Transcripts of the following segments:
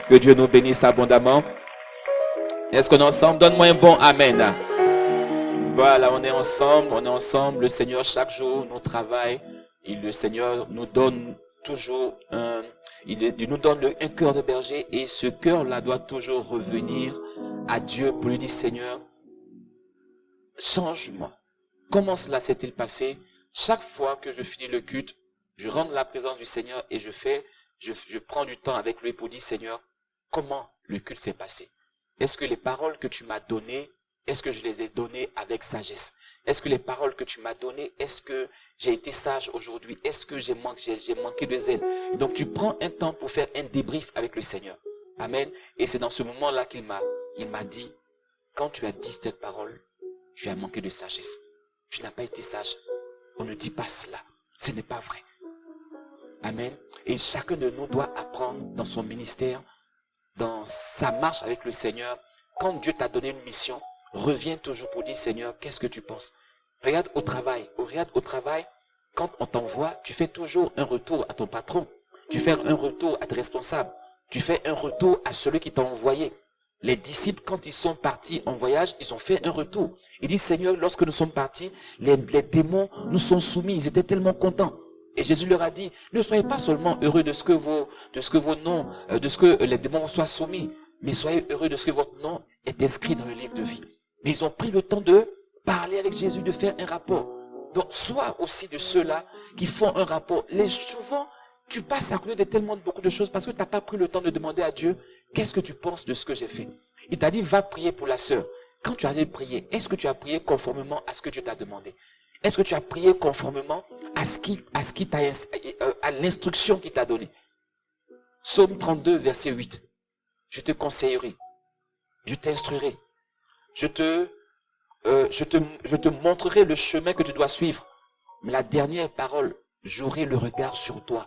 Que Dieu nous bénisse abondamment. Est-ce qu'on est ensemble? Donne-moi un bon amen. Voilà, on est ensemble. Le Seigneur, chaque jour, nous travaille. Et le Seigneur nous donne toujours il nous donne un cœur de berger. Et ce cœur-là doit toujours revenir à Dieu pour lui dire, Seigneur, change-moi. Comment cela s'est-il passé? Chaque fois que je finis le culte, je rentre dans la présence du Seigneur et je prends du temps avec lui pour dire, Seigneur, comment le culte s'est passé? Est-ce que les paroles que tu m'as données, est-ce que je les ai données avec sagesse? Est-ce que les paroles que tu m'as données, est-ce que j'ai été sage aujourd'hui? Est-ce que j'ai manqué de zèle? Donc tu prends un temps pour faire un débrief avec le Seigneur. Amen. Et c'est dans ce moment-là qu'il m'a dit, quand tu as dit cette parole, tu as manqué de sagesse. Tu n'as pas été sage. On ne dit pas cela. Ce n'est pas vrai. Amen. Et chacun de nous doit apprendre dans son ministère, dans sa marche avec le Seigneur. Quand Dieu t'a donné une mission, reviens toujours pour dire, Seigneur, qu'est-ce que tu penses? Regarde au travail. Quand on t'envoie, tu fais toujours un retour à ton patron. Tu fais un retour à tes responsables. Tu fais un retour à celui qui t'a envoyé. Les disciples, quand ils sont partis en voyage, ils ont fait un retour. Ils disent, Seigneur, lorsque nous sommes partis, les démons nous sont soumis. Ils étaient tellement contents. Et Jésus leur a dit, ne soyez pas seulement heureux de ce que les démons vous soient soumis, mais soyez heureux de ce que votre nom est inscrit dans le livre de vie. Mais ils ont pris le temps de parler avec Jésus, de faire un rapport. Donc, sois aussi de ceux-là qui font un rapport. Souvent, tu passes à côté de beaucoup de choses parce que tu n'as pas pris le temps de demander à Dieu, qu'est-ce que tu penses de ce que j'ai fait? Il t'a dit, va prier pour la sœur. Quand tu allais prier, est-ce que tu as prié conformément à ce que Dieu t'a demandé? Est-ce que tu as prié conformément à l'instruction qu'il t'a donnée? Psaume 32, verset 8. Je te conseillerai, je t'instruirai, je te montrerai le chemin que tu dois suivre. Mais la dernière parole, j'aurai le regard sur toi.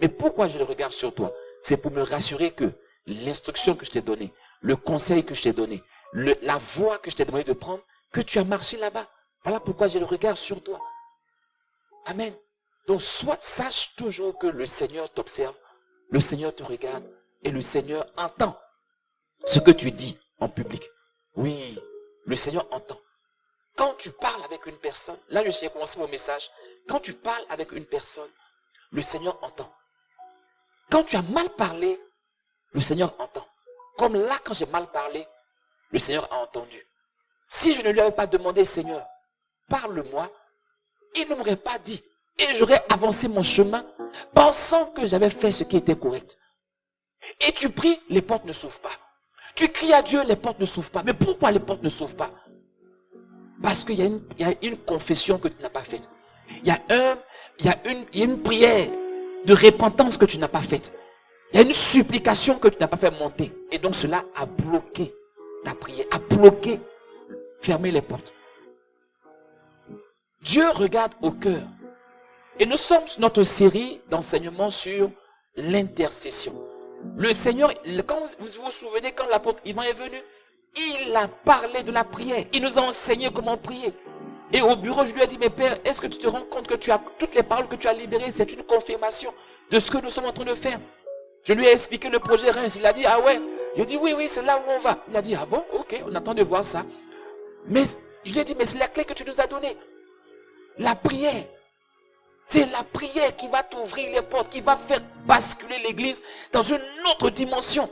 Mais pourquoi j'ai le regard sur toi? C'est pour me rassurer que l'instruction que je t'ai donnée, le conseil que je t'ai donné, la voie que je t'ai demandé de prendre, que tu as marché là-bas. Voilà pourquoi j'ai le regard sur toi. Amen. Donc sache toujours que le Seigneur t'observe, le Seigneur te regarde et le Seigneur entend ce que tu dis en public. Oui, le Seigneur entend. Quand tu parles avec une personne, là j'ai commencé mon message, quand tu parles avec une personne, le Seigneur entend. Quand tu as mal parlé, le Seigneur entend. Comme là, quand j'ai mal parlé, le Seigneur a entendu. Si je ne lui avais pas demandé, Seigneur, parle-moi, il ne m'aurait pas dit. Et j'aurais avancé mon chemin, pensant que j'avais fait ce qui était correct. Et tu pries, les portes ne s'ouvrent pas. Tu cries à Dieu, les portes ne s'ouvrent pas. Mais pourquoi les portes ne s'ouvrent pas? Parce qu'il y a une confession que tu n'as pas faite. Il y a une prière de repentance que tu n'as pas faite. Il y a une supplication que tu n'as pas fait monter. Et donc cela a bloqué ta prière, a bloqué, fermé les portes. Dieu regarde au cœur. Et nous sommes sur notre série d'enseignements sur l'intercession. Le Seigneur, quand vous vous souvenez, quand l'apôtre Ivan est venu, il a parlé de la prière. Il nous a enseigné comment prier. Et au bureau, je lui ai dit, mais Père, est-ce que tu te rends compte que toutes les paroles que tu as libérées, c'est une confirmation de ce que nous sommes en train de faire? Je lui ai expliqué le projet Reims. Il a dit, ah ouais. Je dis, oui, c'est là où on va. Il a dit, ah bon, ok, on attend de voir ça. Mais je lui ai dit, mais c'est la clé que tu nous as donnée. La prière. C'est la prière qui va t'ouvrir les portes, qui va faire basculer l'église dans une autre dimension.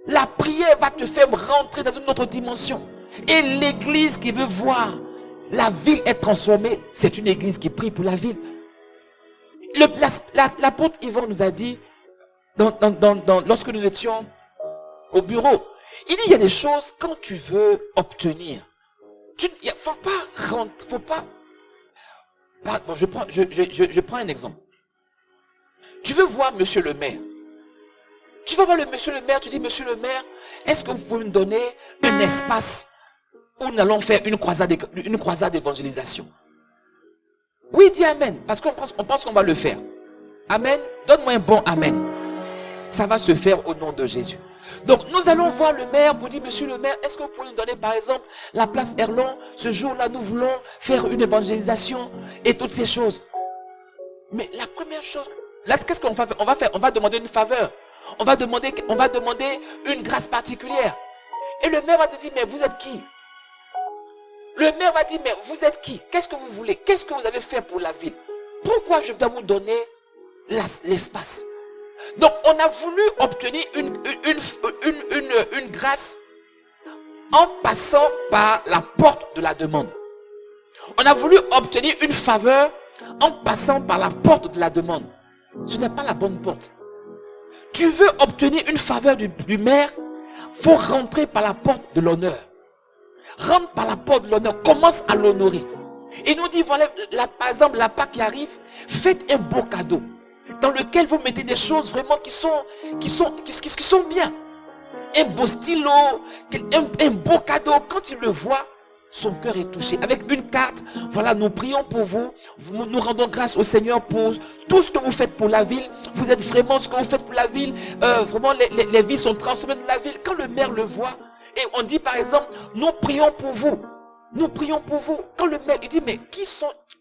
La prière va te faire rentrer dans une autre dimension. Et l'église qui veut voir la ville être transformée, c'est une église qui prie pour la ville. L'apôtre Yvan nous a dit, lorsque nous étions au bureau, il dit, il y a des choses, quand tu veux obtenir, faut pas. Bon, je prends un exemple. Tu veux voir monsieur le maire. Tu vas voir monsieur le maire, tu dis, monsieur le maire, est-ce que vous pouvez me donner un espace où nous allons faire une croisade d'évangélisation? Oui, dis amen, parce qu'on pense qu'on va le faire. Amen. Donne-moi un bon amen. Ça va se faire au nom de Jésus. Donc, nous allons voir le maire pour dire, monsieur le maire, est-ce que vous pouvez nous donner, par exemple, la place Erlon? Ce jour-là, nous voulons faire une évangélisation et toutes ces choses. Mais la première chose, là, qu'est-ce qu'on va faire? On va demander une faveur. On va demander une grâce particulière. Et le maire va te dire, mais vous êtes qui? Le maire va dire, mais vous êtes qui? Qu'est-ce que vous voulez? Qu'est-ce que vous avez fait pour la ville? Pourquoi je dois vous donner l'espace? Donc, on a voulu obtenir une grâce en passant par la porte de la demande. On a voulu obtenir une faveur en passant par la porte de la demande. Ce n'est pas la bonne porte. Tu veux obtenir une faveur du maire, faut rentrer par la porte de l'honneur. Rentre par la porte de l'honneur, commence à l'honorer. Il nous dit, voilà, par exemple, la Pâque qui arrive, faites un beau cadeau dans lequel vous mettez des choses vraiment qui sont bien. Un beau stylo, un beau cadeau. Quand il le voit, son cœur est touché. Avec une carte, voilà, nous prions pour vous. Nous rendons grâce au Seigneur pour tout ce que vous faites pour la ville. Vous êtes vraiment ce que vous faites pour la ville. Vraiment, les vies sont transformées dans la ville. Quand le maire le voit, et on dit par exemple, nous prions pour vous. Nous prions pour vous. Quand le maire, il dit, mais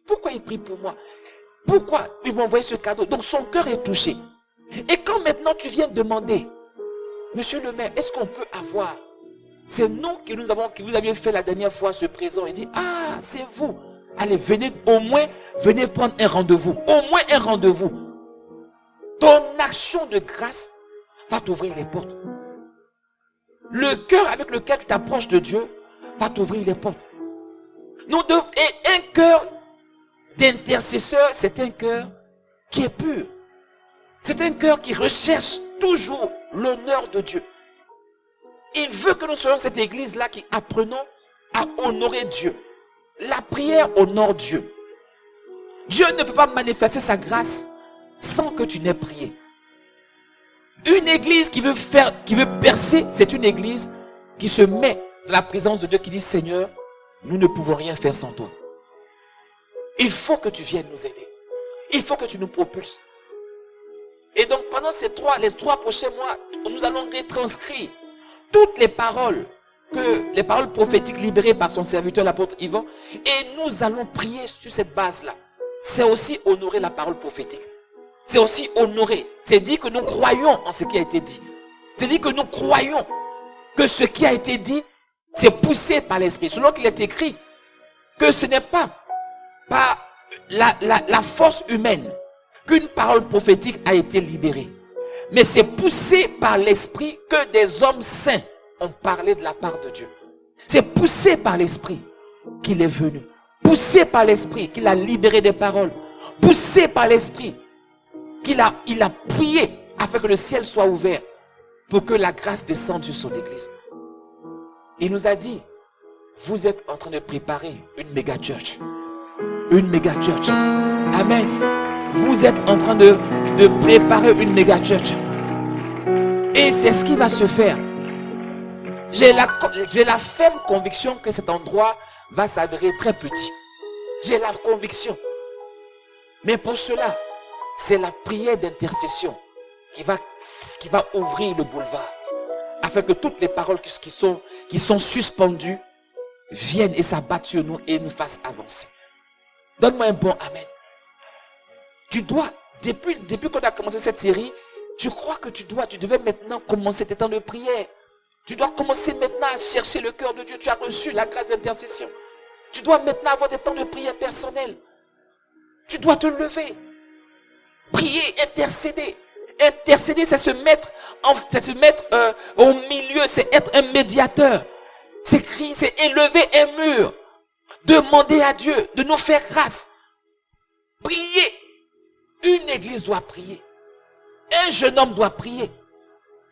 pourquoi il prie pour moi? Pourquoi il m'a envoyé ce cadeau? Donc son cœur est touché. Et quand maintenant tu viens demander, monsieur le maire, est-ce qu'on peut avoir? C'est nous qui vous aviez fait la dernière fois ce présent. Il dit, ah, c'est vous. Allez, venez prendre un rendez-vous. Au moins un rendez-vous. Ton action de grâce va t'ouvrir les portes. Le cœur avec lequel tu t'approches de Dieu va t'ouvrir les portes. Et un cœur d'intercesseur, c'est un cœur qui est pur. C'est un cœur qui recherche toujours l'honneur de Dieu. Il veut que nous soyons cette église-là qui apprenons à honorer Dieu. La prière honore Dieu. Dieu ne peut pas manifester sa grâce sans que tu n'aies prié. Une église qui veut percer, c'est une église qui se met dans la présence de Dieu, qui dit, Seigneur, nous ne pouvons rien faire sans toi. Il faut que tu viennes nous aider. Il faut que tu nous propulses. Et donc pendant les trois prochains mois, nous allons retranscrire toutes les paroles prophétiques libérées par son serviteur l'apôtre Yvan, et nous allons prier sur cette base-là. C'est aussi honorer la parole prophétique. C'est aussi honorer. C'est dire que nous croyons en ce qui a été dit. C'est dire que nous croyons que ce qui a été dit, c'est poussé par l'Esprit. Selon qu'il est écrit que ce n'est pas par la force humaine qu'une parole prophétique a été libérée. Mais c'est poussé par l'Esprit que des hommes saints ont parlé de la part de Dieu. C'est poussé par l'Esprit qu'il est venu. Poussé par l'Esprit qu'il a libéré des paroles. Poussé par l'Esprit qu'il a prié afin que le ciel soit ouvert pour que la grâce descende sur son église. Il nous a dit, vous êtes en train de préparer une méga church. Une méga church. Amen. Vous êtes en train de préparer une méga church. Et c'est ce qui va se faire. J'ai la ferme conviction que cet endroit va s'adhérer très petit. J'ai la conviction. Mais pour cela, c'est la prière d'intercession qui va ouvrir le boulevard. Afin que toutes les paroles qui sont suspendues viennent et s'abattent sur nous et nous fassent avancer. Donne-moi un bon amen. Tu dois, depuis qu'on a commencé cette série, je crois que tu devais maintenant commencer tes temps de prière. Tu dois commencer maintenant à chercher le cœur de Dieu. Tu as reçu la grâce d'intercession. Tu dois maintenant avoir des temps de prière personnels. Tu dois te lever. Prier, intercéder. Intercéder, c'est se mettre au milieu, c'est être un médiateur. C'est crier, c'est élever un mur. Demander à Dieu de nous faire grâce. Prier. Une église doit prier. Un jeune homme doit prier.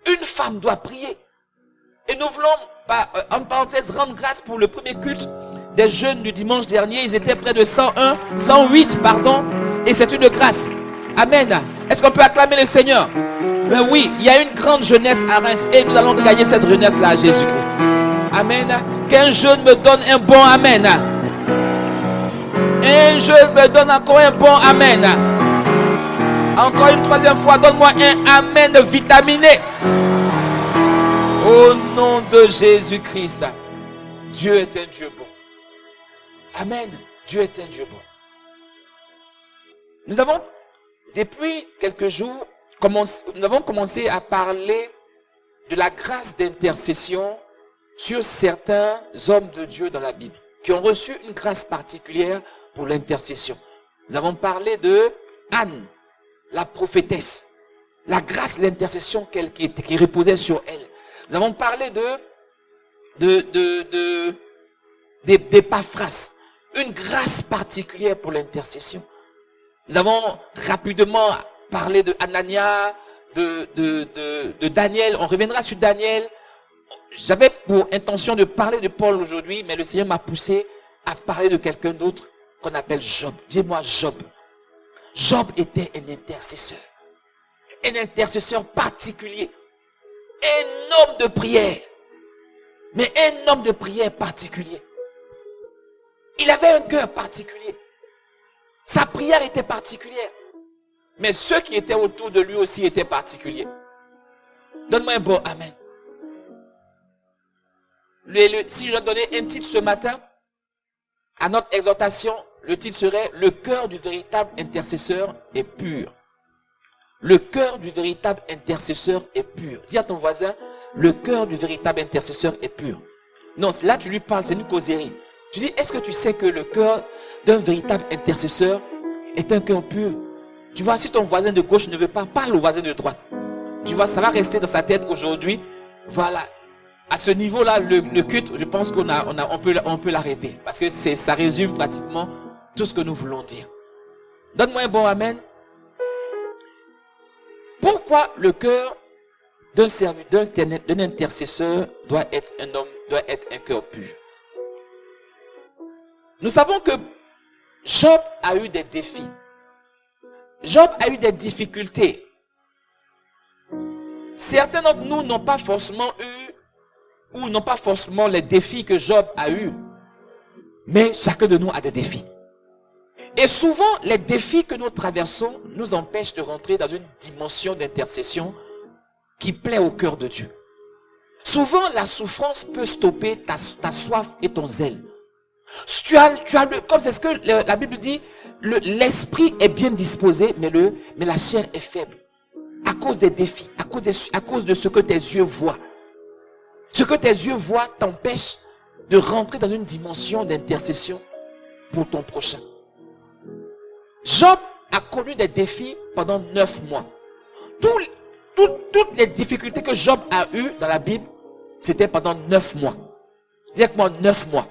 Une femme doit prier. Et nous voulons, en parenthèse, rendre grâce pour le premier culte des jeunes du dimanche dernier. Ils étaient près de 108, et c'est une grâce. Amen. Est-ce qu'on peut acclamer le Seigneur? Ben oui, il y a une grande jeunesse à Reims et nous allons gagner cette jeunesse-là à Jésus-Christ. Amen. Qu'un jeune me donne un bon amen. Un jeune me donne encore un bon amen. Encore une troisième fois, donne-moi un amen vitaminé. Au nom de Jésus-Christ. Dieu est un Dieu bon. Amen. Dieu est un Dieu bon. Nous avons, depuis quelques jours, nous avons commencé à parler de la grâce d'intercession sur certains hommes de Dieu dans la Bible, qui ont reçu une grâce particulière pour l'intercession. Nous avons parlé de Anne, la prophétesse, la grâce de l'intercession qui reposait sur elle. Nous avons parlé d'Épaphras, une grâce particulière pour l'intercession. Nous avons rapidement parlé de Anania, de Daniel. On reviendra sur Daniel. J'avais pour intention de parler de Paul aujourd'hui, mais le Seigneur m'a poussé à parler de quelqu'un d'autre qu'on appelle Job. Dis-moi Job. Job était un intercesseur particulier, un homme de prière, mais un homme de prière particulier. Il avait un cœur particulier. Sa prière était particulière. Mais ceux qui étaient autour de lui aussi étaient particuliers. Donne-moi un bon amen. Si je dois donner un titre ce matin, à notre exhortation, le titre serait « Le cœur du véritable intercesseur est pur ». Le cœur du véritable intercesseur est pur. Dis à ton voisin, le cœur du véritable intercesseur est pur. Non, là tu lui parles, c'est une causerie. Tu dis, est-ce que tu sais que le cœur d'un véritable intercesseur est un cœur pur? Tu vois, si ton voisin de gauche ne veut pas, parle au voisin de droite. Tu vois, ça va rester dans sa tête aujourd'hui. Voilà. À ce niveau-là, le culte, je pense on peut l'arrêter. Parce que ça résume pratiquement tout ce que nous voulons dire. Donne-moi un bon amen. Pourquoi le cœur d'un intercesseur doit être un cœur pur? Nous savons que Job a eu des défis. Job a eu des difficultés. Certains d'entre nous n'ont pas forcément eu, ou n'ont pas forcément les défis que Job a eu. Mais chacun de nous a des défis. Et souvent, les défis que nous traversons nous empêchent de rentrer dans une dimension d'intercession qui plaît au cœur de Dieu. Souvent, la souffrance peut stopper ta soif et ton zèle. Comme c'est ce que la Bible dit, l'esprit est bien disposé, mais la chair est faible. À cause des défis, à cause de ce que tes yeux voient. Ce que tes yeux voient t'empêche de rentrer dans une dimension d'intercession pour ton prochain. Job a connu des défis pendant 9 mois. Toutes les difficultés que Job a eues dans la Bible, c'était pendant 9 mois. Dis avec moi 9 mois.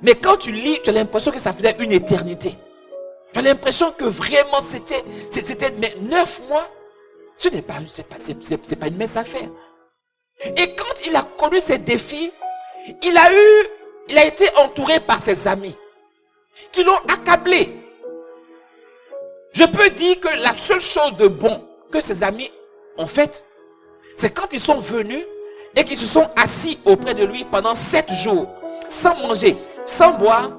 Mais quand tu lis, tu as l'impression que ça faisait une éternité. Tu as l'impression que vraiment c'était mais 9 mois, c'est pas une mince affaire. Et quand il a connu ces défis, il a été entouré par ses amis qui l'ont accablé. Je peux dire que la seule chose de bon que ses amis ont fait, c'est quand ils sont venus et qu'ils se sont assis auprès de lui pendant 7 jours, sans manger, sans boire.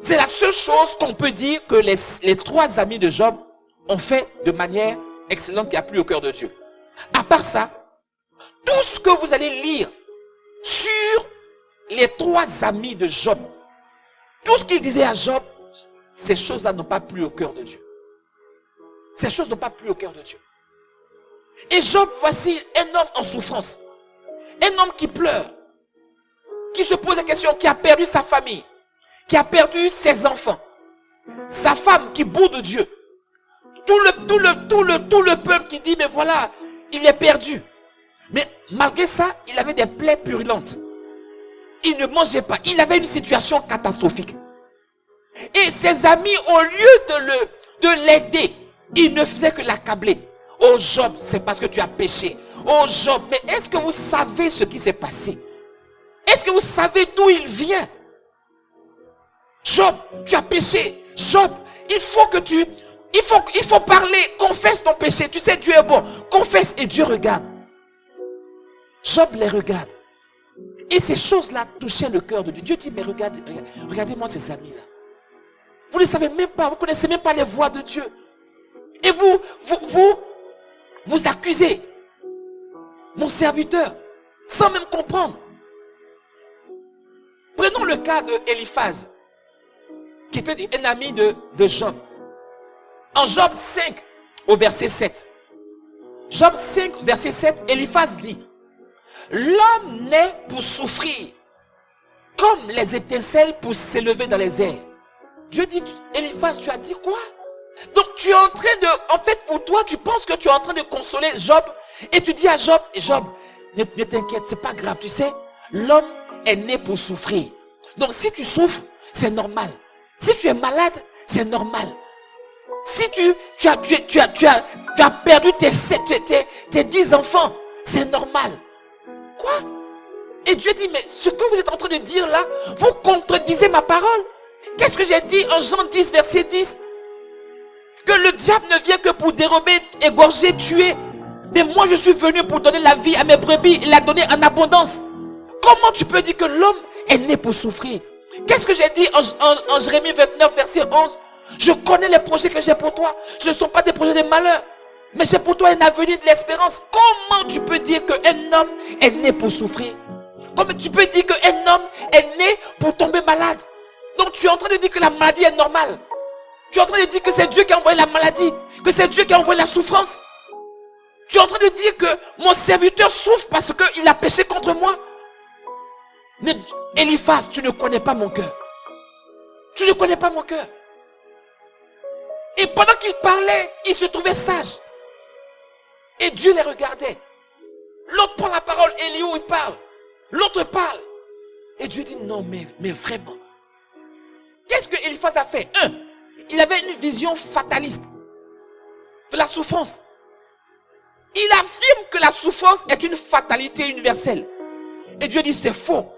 C'est la seule chose qu'on peut dire que les 3 amis de Job ont fait de manière excellente qui a plu au cœur de Dieu. À part ça, tout ce que vous allez lire sur les 3 amis de Job, tout ce qu'ils disaient à Job, ces choses-là n'ont pas plu au cœur de Dieu. Ces choses n'ont pas plu au cœur de Dieu. Et Job, voici un homme en souffrance. Un homme qui pleure. Qui se pose la question, qui a perdu sa famille. Qui a perdu ses enfants. Sa femme qui boude de Dieu. Tout le peuple qui dit, mais voilà, il est perdu. Mais malgré ça, il avait des plaies purulentes. Il ne mangeait pas. Il avait une situation catastrophique. Et ses amis, au lieu de l'aider, ils ne faisaient que l'accabler. Oh Job, c'est parce que tu as péché. Oh Job, mais est-ce que vous savez ce qui s'est passé? Est-ce que vous savez d'où il vient? Job, tu as péché. Job, il faut parler. Confesse ton péché. Tu sais, Dieu est bon. Confesse et Dieu regarde. Job les regarde. Et ces choses-là touchaient le cœur de Dieu. Dieu dit, mais regardez-moi ces amis-là. Vous ne savez même pas, vous ne connaissez même pas les voies de Dieu. Et vous accusez mon serviteur sans même comprendre. Prenons le cas de Eliphaz, qui était un ami de Job. En Job 5, au verset 7, Job 5, verset 7, Eliphaz dit, l'homme naît pour souffrir, comme les étincelles pour s'élever dans les airs. Dieu dit, Eliphaz, tu as dit quoi? Donc tu es en train de, en fait pour toi, tu penses que tu es en train de consoler Job, et tu dis à Job, Job, ne t'inquiète, c'est pas grave, tu sais, l'homme est né pour souffrir. Donc si tu souffres, c'est normal. Si tu es malade, c'est normal. Si tu as perdu tes 10 enfants, c'est normal. Quoi? Et Dieu dit, mais ce que vous êtes en train de dire là, vous contredisez ma parole. Qu'est-ce que j'ai dit en Jean 10, verset 10? Que le diable ne vient que pour dérober, égorger, tuer. Mais moi je suis venu pour donner la vie à mes brebis et la donner en abondance. Comment tu peux dire que l'homme est né pour souffrir? Qu'est-ce que j'ai dit en Jérémie 29, verset 11? Je connais les projets que j'ai pour toi. Ce ne sont pas des projets de malheur, mais j'ai pour toi un avenir de l'espérance. Comment tu peux dire qu'un homme est né pour souffrir? Comment tu peux dire qu'un homme est né pour tomber malade? Donc tu es en train de dire que la maladie est normale. Tu es en train de dire que c'est Dieu qui a envoyé la maladie, que c'est Dieu qui a envoyé la souffrance. Tu es en train de dire que mon serviteur souffre parce qu'il a péché contre moi. Mais Eliphaz, tu ne connais pas mon cœur. Tu ne connais pas mon cœur. Et pendant qu'il parlait, il se trouvait sage. Et Dieu les regardait. L'autre prend la parole, Eliou, il parle. L'autre parle. Et Dieu dit, non, mais vraiment. Qu'est-ce que Eliphaz a fait? Il avait une vision fataliste de la souffrance. Il affirme que la souffrance est une fatalité universelle. Et Dieu dit, c'est faux.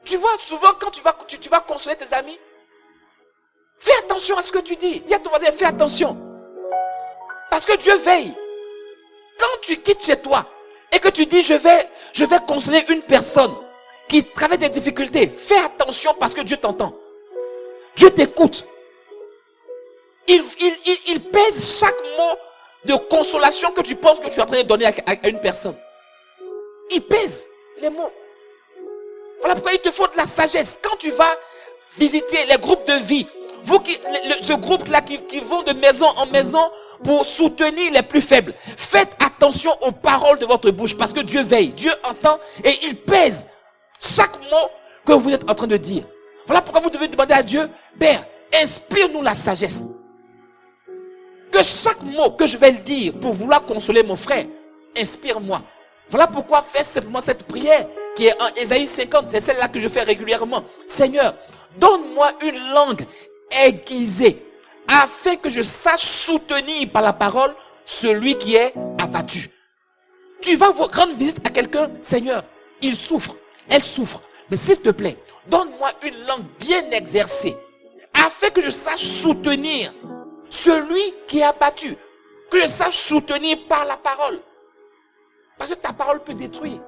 Tu vois, souvent quand tu vas consoler tes amis, fais attention à ce que tu dis. Dis à ton voisin, fais attention. Parce que Dieu veille. Quand tu quittes chez toi et que tu dis, je vais consoler une personne qui traverse des difficultés, fais attention parce que Dieu t'entend. Dieu t'écoute. Il pèse chaque mot de consolation que tu penses que tu es en train de donner à une personne. Il pèse les mots. Voilà pourquoi il te faut de la sagesse. Quand tu vas visiter les groupes de vie, ce groupe-là qui vont de maison en maison pour soutenir les plus faibles, faites attention aux paroles de votre bouche parce que Dieu veille, Dieu entend et il pèse chaque mot que vous êtes en train de dire. Voilà pourquoi vous devez demander à Dieu, Père, inspire-nous la sagesse. Que chaque mot que je vais le dire pour vouloir consoler mon frère, inspire-moi. Voilà pourquoi fais simplement cette prière qui est en Ésaïe 50, c'est celle-là que je fais régulièrement. Seigneur, donne-moi une langue aiguisée afin que je sache soutenir par la parole celui qui est abattu. Tu vas rendre visite à quelqu'un, Seigneur, il souffre, elle souffre, mais s'il te plaît, donne-moi une langue bien exercée afin que je sache soutenir celui qui est abattu, que je sache soutenir par la parole. Parce que ta parole peut détruire.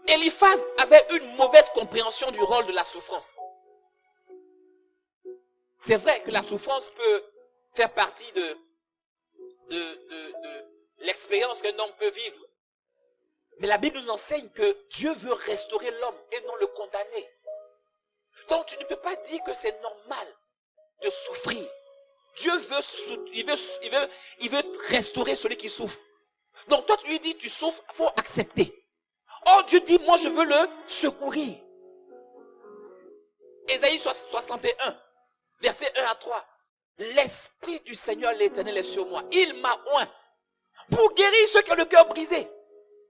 Eliphaz avait une mauvaise compréhension du rôle de la souffrance. C'est vrai que la souffrance peut faire partie de l'expérience qu'un homme peut vivre. Mais la Bible nous enseigne que Dieu veut restaurer l'homme et non le condamner. Donc tu ne peux pas dire que c'est normal de souffrir. Dieu veut restaurer celui qui souffre. Donc toi tu lui dis tu souffres, il faut accepter. Or Dieu dit moi je veux le secourir. Ésaïe 61, verset 1 à 3. L'Esprit du Seigneur l'Éternel est sur moi. Il m'a oint pour guérir ceux qui ont le cœur brisé.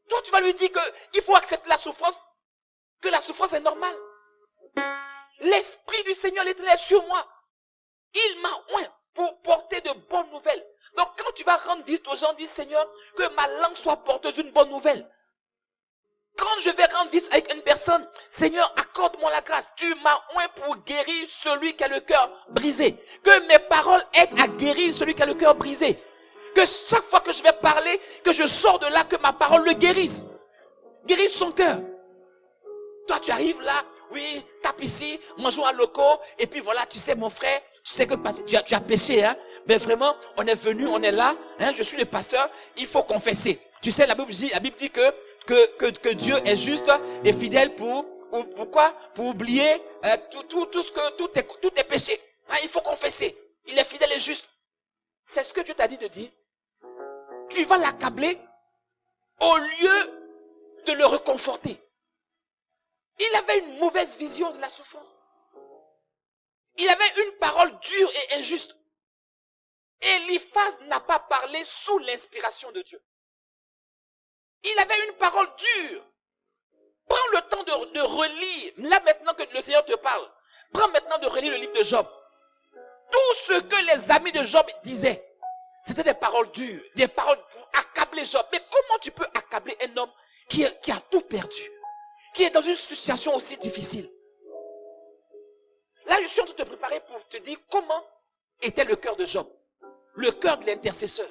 Toi tu vas lui dire qu'il faut accepter la souffrance, que la souffrance est normale. L'Esprit du Seigneur l'Éternel est sur moi. Il m'a oint pour porter de bonnes nouvelles. Donc quand tu vas rendre visite aux gens, dis Seigneur, que ma langue soit porteuse d'une bonne nouvelle. Quand je vais rendre visite avec une personne, Seigneur, accorde-moi la grâce. Tu m'as oint pour guérir celui qui a le cœur brisé. Que mes paroles aident à guérir celui qui a le cœur brisé. Que chaque fois que je vais parler, que je sors de là, que ma parole le guérisse. Guérisse son cœur. Toi, tu arrives là, oui, tape ici, mangeons à loco, et puis voilà, tu sais, mon frère, tu sais que tu as péché, hein. Mais vraiment, on est venu, on est là, hein, je suis le pasteur, il faut confesser. Tu sais, la Bible dit que Dieu est juste et fidèle pour quoi? Pour oublier tous tes péchés. Hein, il faut confesser. Il est fidèle et juste. C'est ce que Dieu t'a dit de dire. Tu vas l'accabler au lieu de le réconforter. Il avait une mauvaise vision de la souffrance. Il avait une parole dure et injuste. Eliphaz n'a pas parlé sous l'inspiration de Dieu. Il avait une parole dure. Prends le temps de relire. Là maintenant que le Seigneur te parle. Prends maintenant de relire le livre de Job. Tout ce que les amis de Job disaient, c'était des paroles dures, des paroles pour accabler Job. Mais comment tu peux accabler un homme qui a tout perdu, qui est dans une situation aussi difficile? Là, je suis en train de te préparer pour te dire comment était le cœur de Job. Le cœur de l'intercesseur.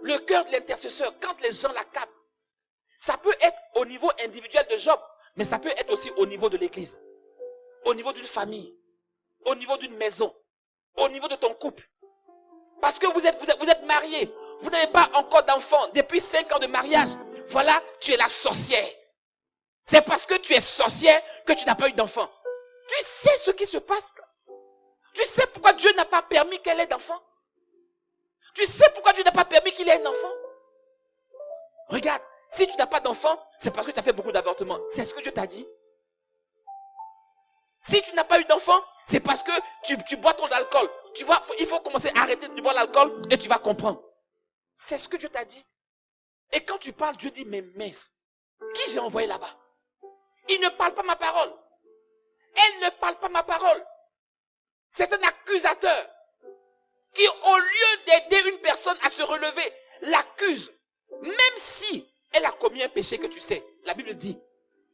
Le cœur de l'intercesseur, quand les gens l'accablent. Ça peut être au niveau individuel de Job, mais ça peut être aussi au niveau de l'église, au niveau d'une famille, au niveau d'une maison, au niveau de ton couple. Parce que vous êtes marié, vous n'avez pas encore d'enfant, depuis 5 ans de mariage, voilà, tu es la sorcière. C'est parce que tu es sorcière que tu n'as pas eu d'enfant. Tu sais ce qui se passe là? Tu sais pourquoi Dieu n'a pas permis qu'elle ait d'enfant? Tu sais pourquoi Dieu n'a pas permis qu'il ait un enfant? Regarde, si tu n'as pas d'enfant, c'est parce que tu as fait beaucoup d'avortements. C'est ce que Dieu t'a dit. Si tu n'as pas eu d'enfant, c'est parce que tu bois trop d'alcool. Tu vois, il faut commencer à arrêter de boire l'alcool et tu vas comprendre. C'est ce que Dieu t'a dit. Et quand tu parles, Dieu dit, mais mince, qui j'ai envoyé là-bas? Il ne parle pas ma parole. Elle ne parle pas ma parole. C'est un accusateur qui, au lieu d'aider une personne à se relever, l'accuse. Même si elle a commis un péché que tu sais. La Bible dit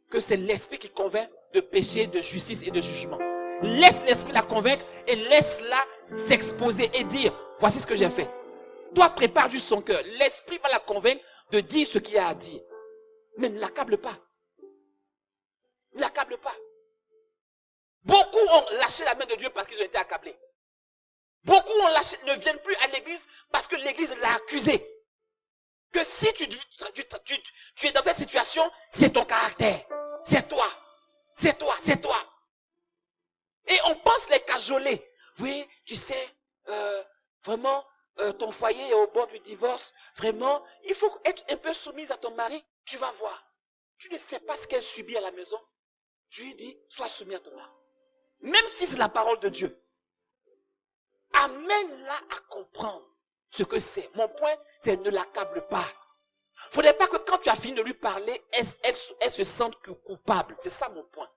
que c'est l'esprit qui convainc de péché, de justice et de jugement. Laisse l'esprit la convaincre et laisse-la s'exposer et dire, voici ce que j'ai fait. Toi, prépare juste son cœur. L'esprit va la convaincre de dire ce qu'il y a à dire. Mais ne l'accable pas. Ne l'accable pas. Beaucoup ont lâché la main de Dieu parce qu'ils ont été accablés. Beaucoup ne viennent plus à l'église parce que l'église les a accusés. Que si tu es dans cette situation, c'est ton caractère. C'est toi. C'est toi. C'est toi. Et on pense les cajoler. Oui, tu sais, vraiment, ton foyer est au bord du divorce. Vraiment, il faut être un peu soumise à ton mari. Tu vas voir. Tu ne sais pas ce qu'elle subit à la maison. Tu lui dis, sois soumis à ton mari. Même si c'est la parole de Dieu. Amène-la à comprendre ce que c'est. Mon point, c'est ne l'accable pas. Il ne faudrait pas que quand tu as fini de lui parler, elle se sente coupable. C'est ça mon point.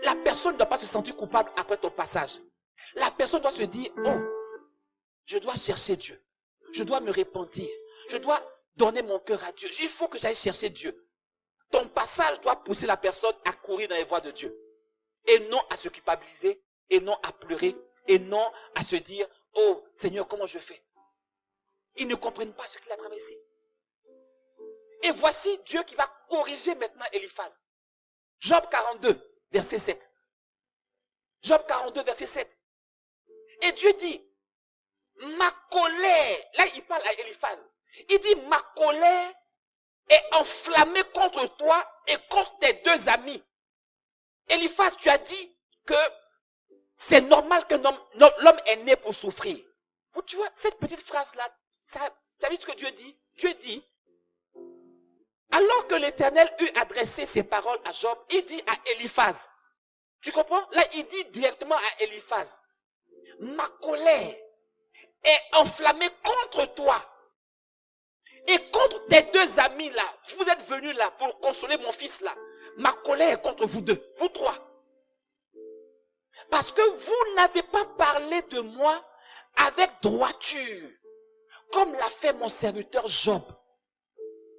La personne ne doit pas se sentir coupable après ton passage. La personne doit se dire, oh, je dois chercher Dieu. Je dois me repentir. Je dois donner mon cœur à Dieu. Il faut que j'aille chercher Dieu. Ton passage doit pousser la personne à courir dans les voies de Dieu. Et non à se culpabiliser, et non à pleurer, et non à se dire, oh Seigneur, comment je fais? Ils ne comprennent pas ce qu'il a traversé. Et voici Dieu qui va corriger maintenant Eliphaz. Job 42, verset 7. Job 42, verset 7. Et Dieu dit, ma colère, là il parle à Eliphaz, il dit, ma colère est enflammée contre toi et contre tes deux amis. Eliphaz, tu as dit que c'est normal que l'homme est né pour souffrir. Tu vois, cette petite phrase-là, tu as vu ce que Dieu dit? Dieu dit, alors que l'Éternel eut adressé ses paroles à Job, il dit à Eliphaz, tu comprends? Là, il dit directement à Eliphaz, ma colère est enflammée contre toi et contre tes deux amis là. Vous êtes venus là pour consoler mon fils là. Ma colère est contre vous deux, vous trois. Parce que vous n'avez pas parlé de moi avec droiture, comme l'a fait mon serviteur Job.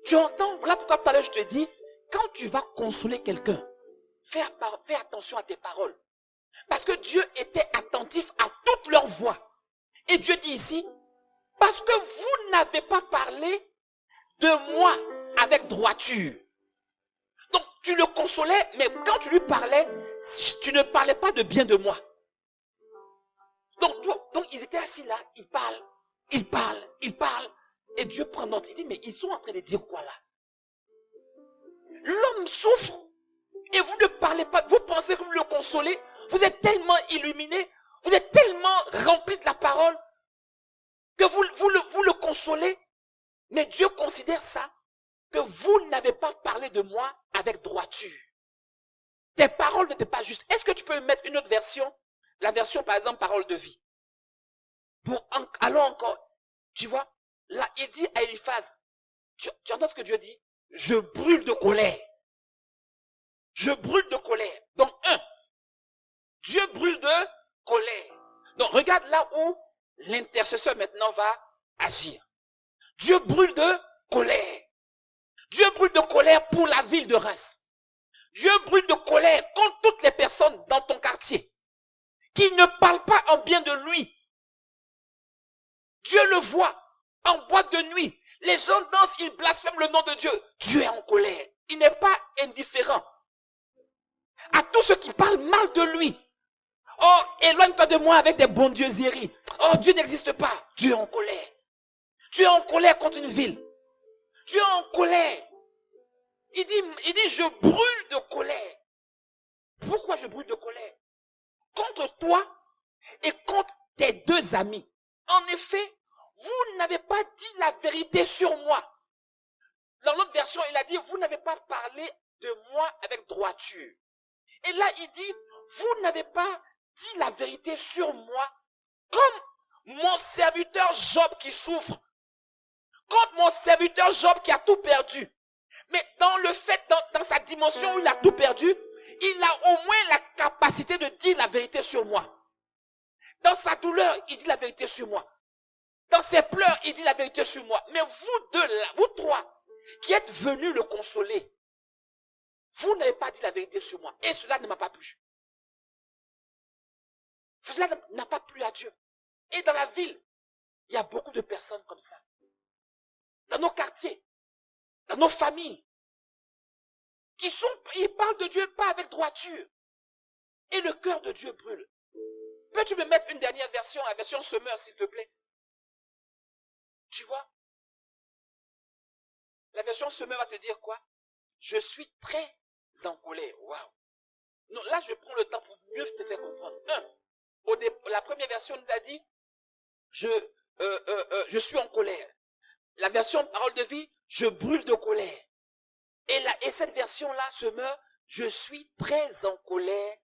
Tu entends? Voilà pourquoi tout à l'heure je te dis, quand tu vas consoler quelqu'un, fais attention à tes paroles. Parce que Dieu était attentif à toutes leurs voix. Et Dieu dit ici, parce que vous n'avez pas parlé de moi avec droiture. Donc tu le consolais, mais quand tu lui parlais, tu ne parlais pas de bien de moi. Donc ils étaient assis là, ils parlent. Et Dieu prend note. Il dit, mais ils sont en train de dire quoi là? L'homme souffre. Et vous ne parlez pas, vous pensez que vous le consolez. Vous êtes tellement illuminé. Vous êtes tellement rempli de la parole que vous le consolez. Mais Dieu considère ça, que vous n'avez pas parlé de moi avec droiture. Tes paroles n'étaient pas justes. Est-ce que tu peux mettre une autre version? La version, par exemple, parole de vie. Allons encore. Tu vois, là, il dit à Eliphaz, tu entends ce que Dieu dit? Je brûle de colère. Je brûle de colère. Donc, Dieu brûle de colère. Donc, regarde là où l'intercesseur maintenant va agir. Dieu brûle de colère. Dieu brûle de colère pour la ville de Reims. Dieu brûle de colère contre toutes les personnes dans ton quartier qui ne parlent pas en bien de lui. Dieu le voit en boîte de nuit. Les gens dansent, ils blasphèment le nom de Dieu. Dieu est en colère. Il n'est pas indifférent à tous ceux qui parlent mal de lui. Oh, éloigne-toi de moi avec des bondieuseries. Oh, Dieu n'existe pas. Dieu est en colère. Dieu est en colère contre une ville. Dieu est en colère. Il dit, je brûle de colère. Pourquoi je brûle de colère? Contre toi et contre tes deux amis. En effet, vous n'avez pas dit la vérité sur moi. Dans l'autre version, il a dit, vous n'avez pas parlé de moi avec droiture. Et là, il dit, vous n'avez pas dit la vérité sur moi comme mon serviteur Job qui souffre. Comme mon serviteur Job qui a tout perdu. Mais dans le fait, dans sa dimension où il a tout perdu, il a au moins la capacité de dire la vérité sur moi. Dans sa douleur, il dit la vérité sur moi. Dans ses pleurs, il dit la vérité sur moi. Mais vous deux là, vous trois, qui êtes venus le consoler, vous n'avez pas dit la vérité sur moi. Et cela ne m'a pas plu. Cela n'a pas plu à Dieu. Et dans la ville, il y a beaucoup de personnes comme ça. Dans nos quartiers, dans nos familles, ils parlent de Dieu pas avec droiture. Et le cœur de Dieu brûle. Peux-tu me mettre une dernière version, la version semeur, s'il te plaît? Tu vois? La version semeur va te dire quoi? Je suis très en colère. Waouh! Non, là, je prends le temps pour mieux te faire comprendre. La première version nous a dit, je suis en colère. La version parole de vie, je brûle de colère. Et cette version-là se meurt, je suis très en colère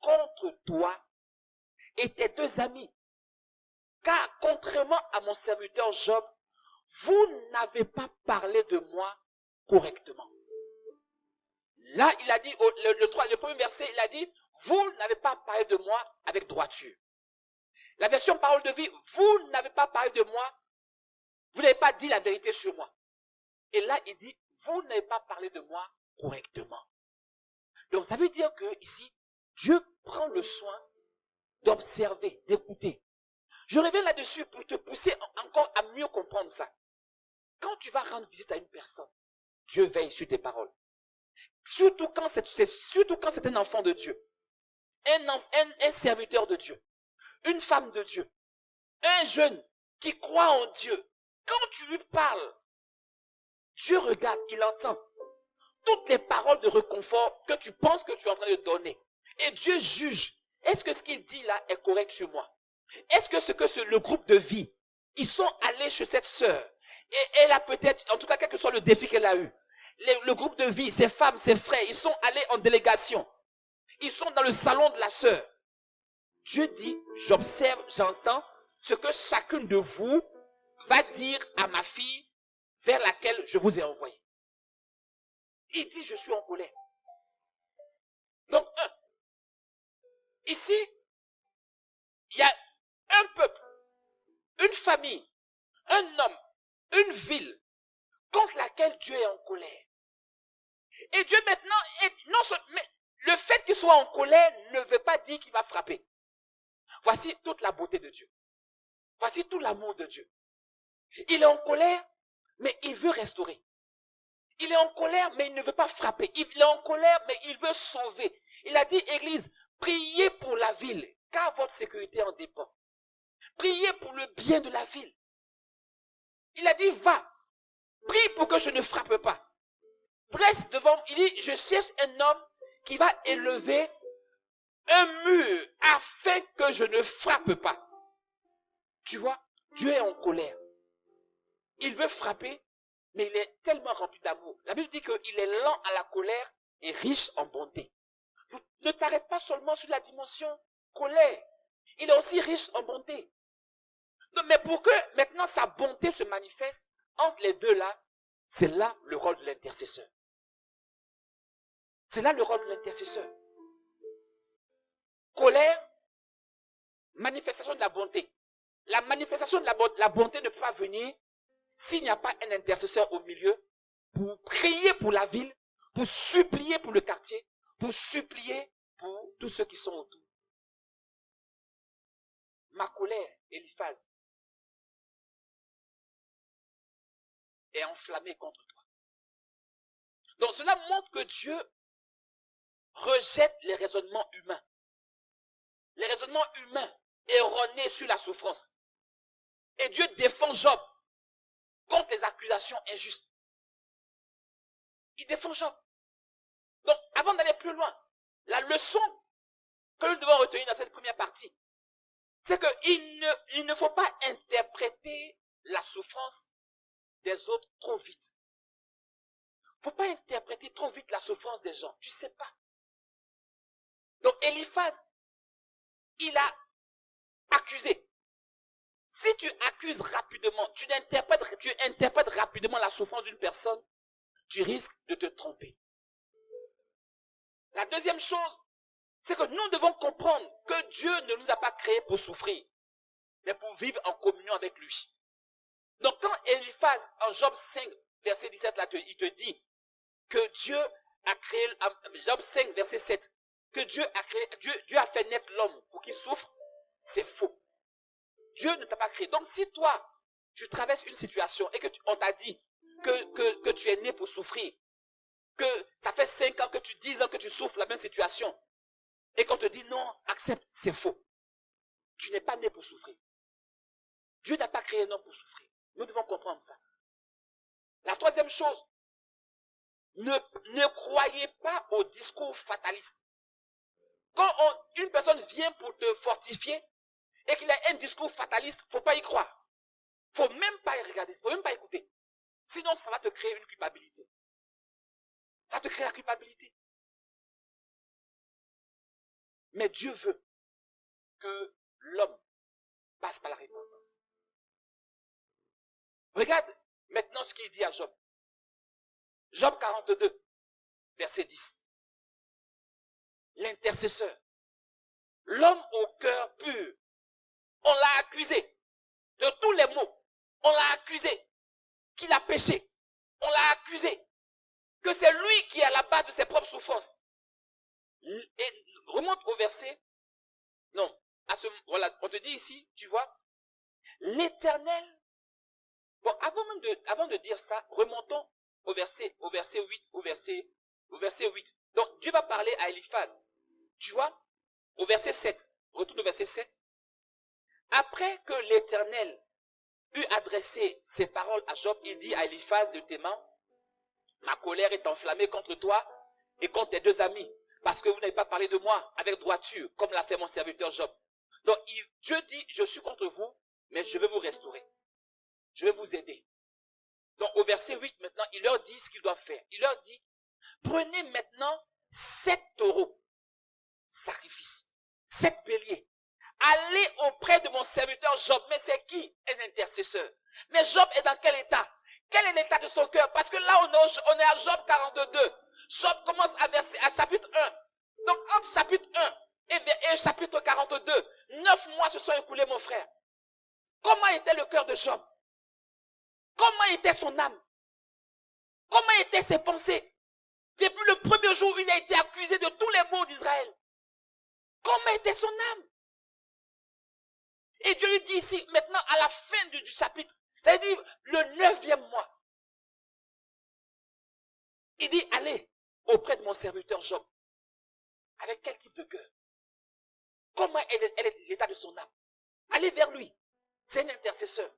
contre toi et tes deux amis. Car contrairement à mon serviteur Job, vous n'avez pas parlé de moi correctement. Là, il a dit, le premier verset, il a dit, vous n'avez pas parlé de moi avec droiture. La version parole de vie, vous n'avez pas parlé de moi, vous n'avez pas dit la vérité sur moi. Et là, il dit, vous n'avez pas parlé de moi correctement. Donc, ça veut dire que ici, Dieu prend le soin d'observer, d'écouter. Je reviens là-dessus pour te pousser encore à mieux comprendre ça. Quand tu vas rendre visite à une personne, Dieu veille sur tes paroles. Surtout quand c'est un enfant de Dieu, un serviteur de Dieu, une femme de Dieu, un jeune qui croit en Dieu. Quand tu lui parles, Dieu regarde, il entend toutes les paroles de réconfort que tu penses que tu es en train de donner. Et Dieu juge, est-ce que ce qu'il dit là est correct sur moi? Est-ce que le groupe de vie, ils sont allés chez cette sœur, et elle a peut-être, en tout cas quel que soit le défi qu'elle a eu, le groupe de vie, ses femmes, ses frères, ils sont allés en délégation. Ils sont dans le salon de la sœur. Dieu dit, j'observe, j'entends ce que chacune de vous va dire à ma fille vers laquelle je vous ai envoyé. Il dit, je suis en colère. Donc, ici, il y a un peuple, une famille, un homme, une ville contre laquelle Dieu est en colère. Et Dieu maintenant, mais le fait qu'il soit en colère ne veut pas dire qu'il va frapper. Voici toute la beauté de Dieu. Voici tout l'amour de Dieu. Il est en colère, mais il veut restaurer. Il est en colère, mais il ne veut pas frapper. Il est en colère, mais il veut sauver. Il a dit, Église, priez pour la ville, car votre sécurité en dépend. Priez pour le bien de la ville. Il a dit, va, prie pour que je ne frappe pas. Dresse devant, il dit, je cherche un homme qui va élever un mur afin que je ne frappe pas. Tu vois, Dieu est en colère. Il veut frapper, mais il est tellement rempli d'amour. La Bible dit qu'il est lent à la colère et riche en bonté. Ne t'arrête pas seulement sur la dimension colère. Il est aussi riche en bonté. Donc, mais pour que maintenant sa bonté se manifeste, entre les deux là, c'est là le rôle de l'intercesseur. C'est là le rôle de l'intercesseur. Colère, manifestation de la bonté. La manifestation de la bonté ne peut pas venir s'il n'y a pas un intercesseur au milieu pour prier pour la ville, pour supplier pour le quartier, pour supplier pour tous ceux qui sont autour. Ma colère, Eliphaz, est enflammée contre toi. Donc cela montre que Dieu rejette les raisonnements humains. Les raisonnements humains erronés sur la souffrance. Et Dieu défend Job contre les accusations injustes. Il défend Job. Donc, avant d'aller plus loin, la leçon que nous devons retenir dans cette première partie, c'est qu'il ne faut pas interpréter la souffrance des autres trop vite. Il ne faut pas interpréter trop vite la souffrance des gens. Tu ne sais pas. Donc, Eliphaz, il a accusé. Si tu accuses rapidement, tu interprètes rapidement la souffrance d'une personne, tu risques de te tromper. La deuxième chose, c'est que nous devons comprendre que Dieu ne nous a pas créés pour souffrir, mais pour vivre en communion avec lui. Donc quand Eliphaz, en Job 5, verset 17, là, il te dit que Dieu a créé, Job 5, verset 7, que Dieu a fait naître l'homme pour qu'il souffre, c'est faux. Dieu ne t'a pas créé. Donc si toi, tu traverses une situation et qu'on t'a dit que tu es né pour souffrir, que ça fait 5 ans, 10 ans que tu souffres la même situation, et qu'on te dit non, accepte, c'est faux. Tu n'es pas né pour souffrir. Dieu n'a pas créé un homme pour souffrir. Nous devons comprendre ça. La troisième chose, ne croyez pas au discours fataliste. Quand une personne vient pour te fortifier et qu'il a un discours fataliste, il ne faut pas y croire. Il ne faut même pas y regarder, il ne faut même pas écouter. Sinon, ça va te créer une culpabilité. Ça te crée la culpabilité. Mais Dieu veut que l'homme passe par la repentance. Regarde maintenant ce qu'il dit à Job. Job 42, verset 10. L'intercesseur, l'homme au cœur pur, on l'a accusé de tous les maux. On l'a accusé qu'il a péché. On l'a accusé que c'est lui qui est à la base de ses propres souffrances. Et remonte au verset. Non, voilà, on te dit ici, tu vois, l'Éternel. Bon, avant de dire ça, remontons au verset 8, au verset 8. Donc, Dieu va parler à Eliphaz. Tu vois, au verset 7. Retourne au verset 7. Après que l'Éternel eut adressé ses paroles à Job, il dit à Eliphaz de Théman, ma colère est enflammée contre toi et contre tes deux amis, parce que vous n'avez pas parlé de moi avec droiture, comme l'a fait mon serviteur Job. Donc, Dieu dit, je suis contre vous, mais je vais vous restaurer. Je vais vous aider. Donc, au verset 8, maintenant, il leur dit ce qu'ils doivent faire. Il leur dit, prenez maintenant 7 taureaux, sacrifice, 7 béliers. Allez auprès de mon serviteur Job. Mais c'est qui? Un intercesseur. Mais Job est dans quel état? Quel est l'état de son cœur? Parce que là, on est à Job 42. Job commence à chapitre 1. Donc, entre chapitre 1 et chapitre 42, 9 mois se sont écoulés, mon frère. Comment était le cœur de Job? Comment était son âme? Comment étaient ses pensées? Depuis le premier jour où il a été accusé de tous les maux d'Israël. Comment était son âme? Et Dieu lui dit ici, maintenant, à la fin du chapitre, c'est-à-dire le 9e mois, il dit, allez auprès de mon serviteur Job. Avec quel type de cœur? Comment est l'état de son âme? Allez vers lui. C'est un intercesseur.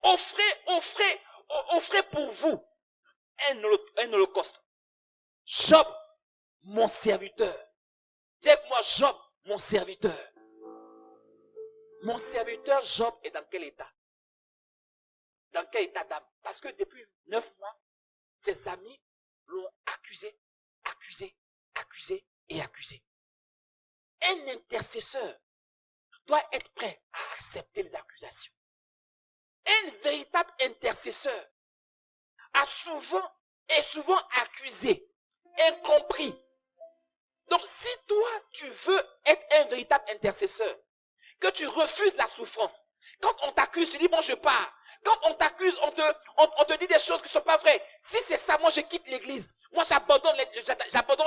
Offrez pour vous un holocauste. Job, mon serviteur. Dis avec moi, Job, mon serviteur. Mon serviteur Job est dans quel état? Dans quel état d'âme? Parce que depuis 9 mois, ses amis l'ont accusé, accusé, accusé et accusé. Un intercesseur doit être prêt à accepter les accusations. Un véritable intercesseur est souvent accusé, incompris. Donc si toi, tu veux être un véritable intercesseur, que tu refuses la souffrance, quand on t'accuse, tu dis, bon, je pars. Quand on t'accuse, on te dit des choses qui ne sont pas vraies. Si c'est ça, moi, je quitte l'église. Moi, j'abandonne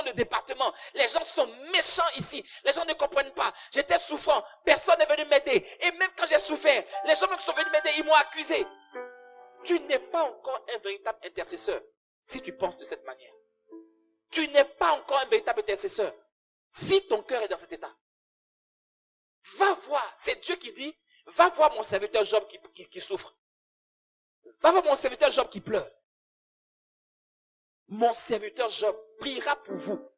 le département. Les gens sont méchants ici. Les gens ne comprennent pas. J'étais souffrant. Personne n'est venu m'aider. Et même quand j'ai souffert, les gens qui sont venus m'aider, ils m'ont accusé. Tu n'es pas encore un véritable intercesseur si tu penses de cette manière. Tu n'es pas encore un véritable intercesseur si ton cœur est dans cet état. Va voir, c'est Dieu qui dit, va voir mon serviteur Job qui souffre. Va voir mon serviteur Job qui pleure. Mon serviteur Job priera pour vous.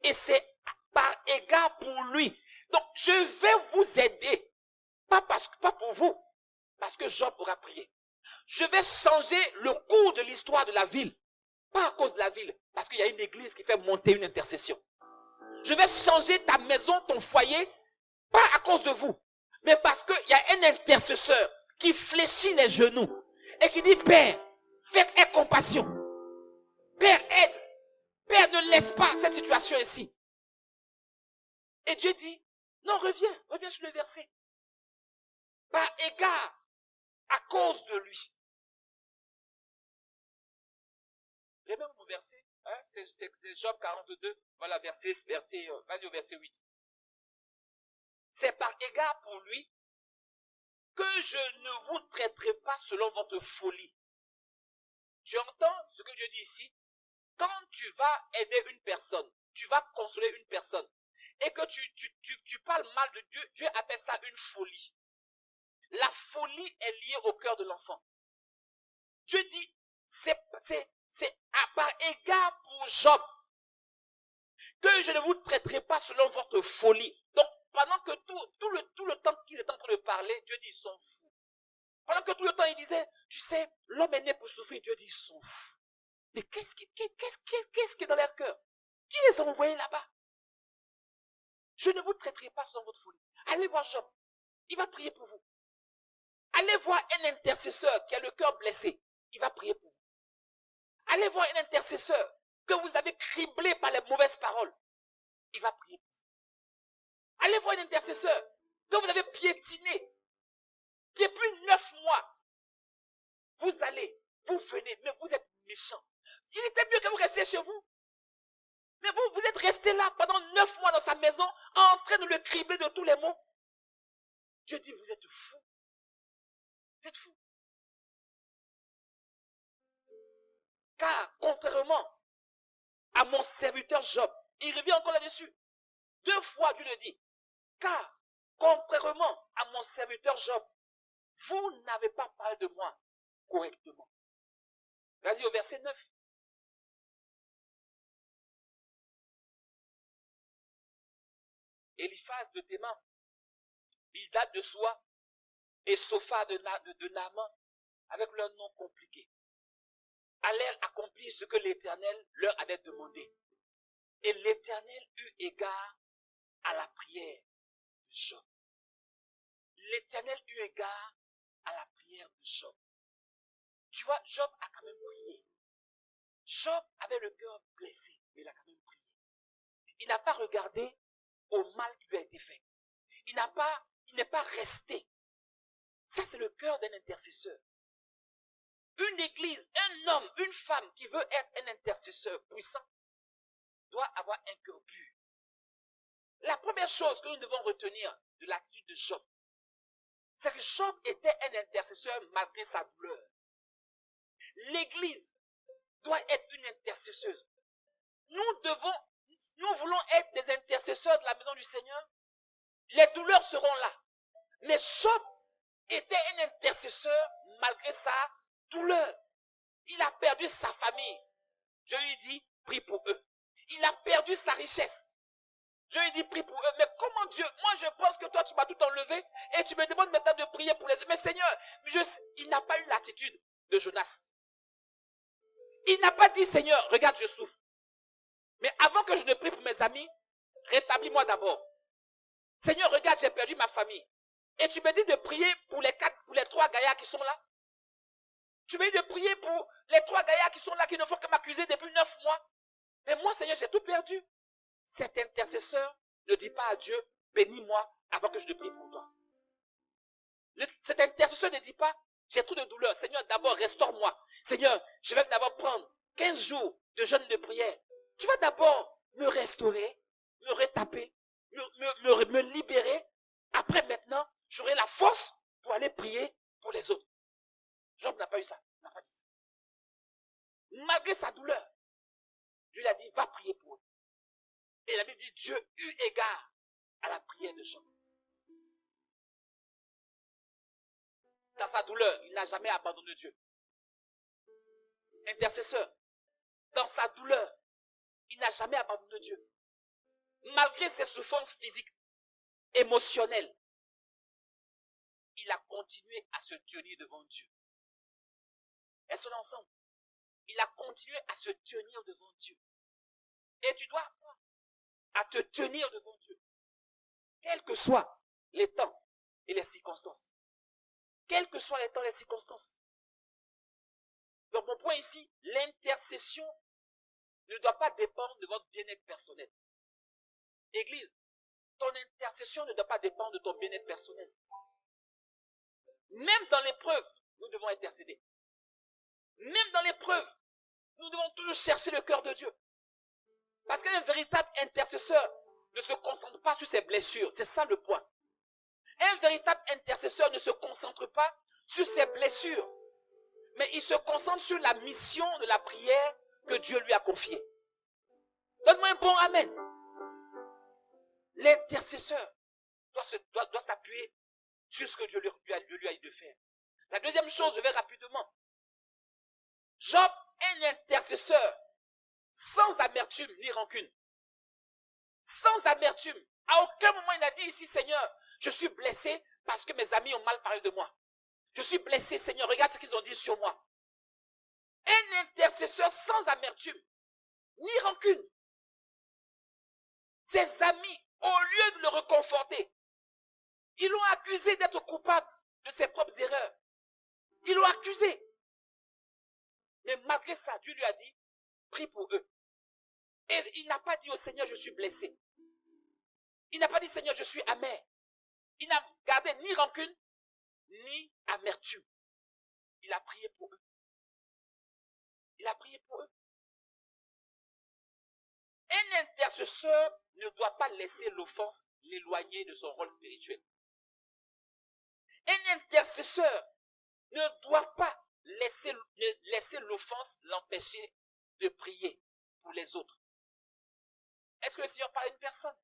Et c'est par égard pour lui. Donc, je vais vous aider. Pas pour vous. Parce que Job aura prié. Je vais changer le cours de l'histoire de la ville. Pas à cause de la ville. Parce qu'il y a une église qui fait monter une intercession. Je vais changer ta maison, ton foyer. Pas à cause de vous. Mais parce qu'il y a un intercesseur qui fléchit les genoux. Et qui dit, Père, aie compassion. Père, aide. Père, ne laisse pas cette situation ici. Et Dieu dit, non, reviens sur le verset. Par égard, à cause de lui. Reviens au verset. Hein? C'est Job 42. Voilà, vas-y au verset 8. C'est par égard pour lui que je ne vous traiterai pas selon votre folie. Tu entends ce que Dieu dit ici? Quand tu vas aider une personne, tu vas consoler une personne, et que tu parles mal de Dieu, Dieu appelle ça une folie. La folie est liée au cœur de l'enfant. Dieu dit, c'est par égard pour Job, que je ne vous traiterai pas selon votre folie. Donc, pendant que tout le temps qu'ils étaient en train de parler, Dieu dit, ils sont fous. Pendant que tout le temps, il disait, tu sais, l'homme est né pour souffrir, Dieu dit, ils sont fous. Mais qu'est-ce qui est dans leur cœur? Qui les a envoyés là-bas? Je ne vous traiterai pas selon votre folie. Allez voir Job. Il va prier pour vous. Allez voir un intercesseur qui a le cœur blessé. Il va prier pour vous. Allez voir un intercesseur que vous avez criblé par les mauvaises paroles. Il va prier pour vous. Allez voir un intercesseur que vous avez piétiné. Depuis 9 mois, vous allez, vous venez, mais vous êtes méchants. Il était mieux que vous restiez chez vous. Mais vous êtes resté là pendant 9 mois dans sa maison, en train de le cribler de tous les maux. Dieu dit, vous êtes fous. Vous êtes fous. Car, contrairement à mon serviteur Job, il revient encore là-dessus. 2 fois Dieu le dit. Car, contrairement à mon serviteur Job, vous n'avez pas parlé de moi correctement. Vas-y au verset 9. Eliphaz de Théman, Bildad de Soua et Sophar de Naaman, avec leur nom compliqué, allèrent accomplir ce que l'Éternel leur avait demandé. Et l'Éternel eut égard à la prière de Job. L'Éternel eut égard à la prière de Job. Tu vois, Job a quand même prié. Job avait le cœur blessé, mais il a quand même prié. Il n'a pas regardé au mal qui lui a été fait. Il n'est pas resté. Ça, c'est le cœur d'un intercesseur. Une église, un homme, une femme qui veut être un intercesseur puissant doit avoir un cœur pur. La première chose que nous devons retenir de l'attitude de Job, c'est que Job était un intercesseur malgré sa douleur. L'église doit être une intercesseuse. Nous voulons être des intercesseurs de la maison du Seigneur. Les douleurs seront là. Mais Job était un intercesseur malgré sa douleur. Il a perdu sa famille. Je lui dis, prie pour eux. Il a perdu sa richesse. Dieu il dit prie pour eux. Mais comment Dieu? Moi je pense que toi tu m'as tout enlevé et tu me demandes maintenant de prier pour les autres. Mais Seigneur, il n'a pas eu l'attitude de Jonas. Il n'a pas dit Seigneur, regarde je souffre. Mais avant que je ne prie pour mes amis, rétablis-moi d'abord. Seigneur, regarde, j'ai perdu ma famille. Et tu me dis de prier pour les 3 gaillards qui sont là. Tu me dis de prier pour les 3 gaillards qui sont là, qui ne font que m'accuser depuis 9 mois. Mais moi, Seigneur, j'ai tout perdu. Cet intercesseur ne dit pas à Dieu, bénis-moi avant que je ne prie pour toi. Cet intercesseur ne dit pas, j'ai trop de douleur. Seigneur, d'abord, restaure-moi. Seigneur, je vais d'abord prendre 15 jours de jeûne de prière. Tu vas d'abord me restaurer, me retaper, me libérer. Après, maintenant, j'aurai la force pour aller prier pour les autres. Job n'a pas eu ça. Il n'a pas dit ça. Malgré sa douleur, Dieu lui a dit, va prier pour eux. Et la Bible dit, Dieu eut égard à la prière de Job. Dans sa douleur, il n'a jamais abandonné Dieu. Intercesseur, dans sa douleur, il n'a jamais abandonné Dieu. Malgré ses souffrances physiques, émotionnelles, il a continué à se tenir devant Dieu. Est-ce qu'on est ensemble? Il a continué à se tenir devant Dieu. Et tu dois apprendre à te tenir devant Dieu. Quels que soient les temps et les circonstances. Quels que soient les temps et les circonstances. Donc mon point ici, l'intercession ne doit pas dépendre de votre bien-être personnel. Église, ton intercession ne doit pas dépendre de ton bien-être personnel. Même dans l'épreuve, nous devons intercéder. Même dans l'épreuve, nous devons toujours chercher le cœur de Dieu. Parce qu'un véritable intercesseur ne se concentre pas sur ses blessures. C'est ça le point. Un véritable intercesseur ne se concentre pas sur ses blessures. Mais il se concentre sur la mission de la prière que Dieu lui a confiée. Donne-moi un bon amen. L'intercesseur doit s'appuyer sur ce que Dieu lui a dit de faire. La deuxième chose, je vais rapidement. Job est un intercesseur sans amertume ni rancune. Sans amertume. À aucun moment il a dit ici, Seigneur, je suis blessé parce que mes amis ont mal parlé de moi. Je suis blessé, Seigneur, regarde ce qu'ils ont dit sur moi. Un intercesseur sans amertume ni rancune. Ses amis, au lieu de le réconforter, ils l'ont accusé d'être coupable de ses propres erreurs. Ils l'ont accusé. Mais malgré ça, Dieu lui a dit, prie pour eux. Et il n'a pas dit au Seigneur, je suis blessé. Il n'a pas dit, Seigneur, je suis amer. Il n'a gardé ni rancune, ni amertume. Il a prié pour eux. Il a prié pour eux. Un intercesseur ne doit pas laisser l'offense l'éloigner de son rôle spirituel. Un intercesseur ne doit pas laisser l'offense l'empêcher de prier pour les autres. Est-ce que le Seigneur parle à une personne?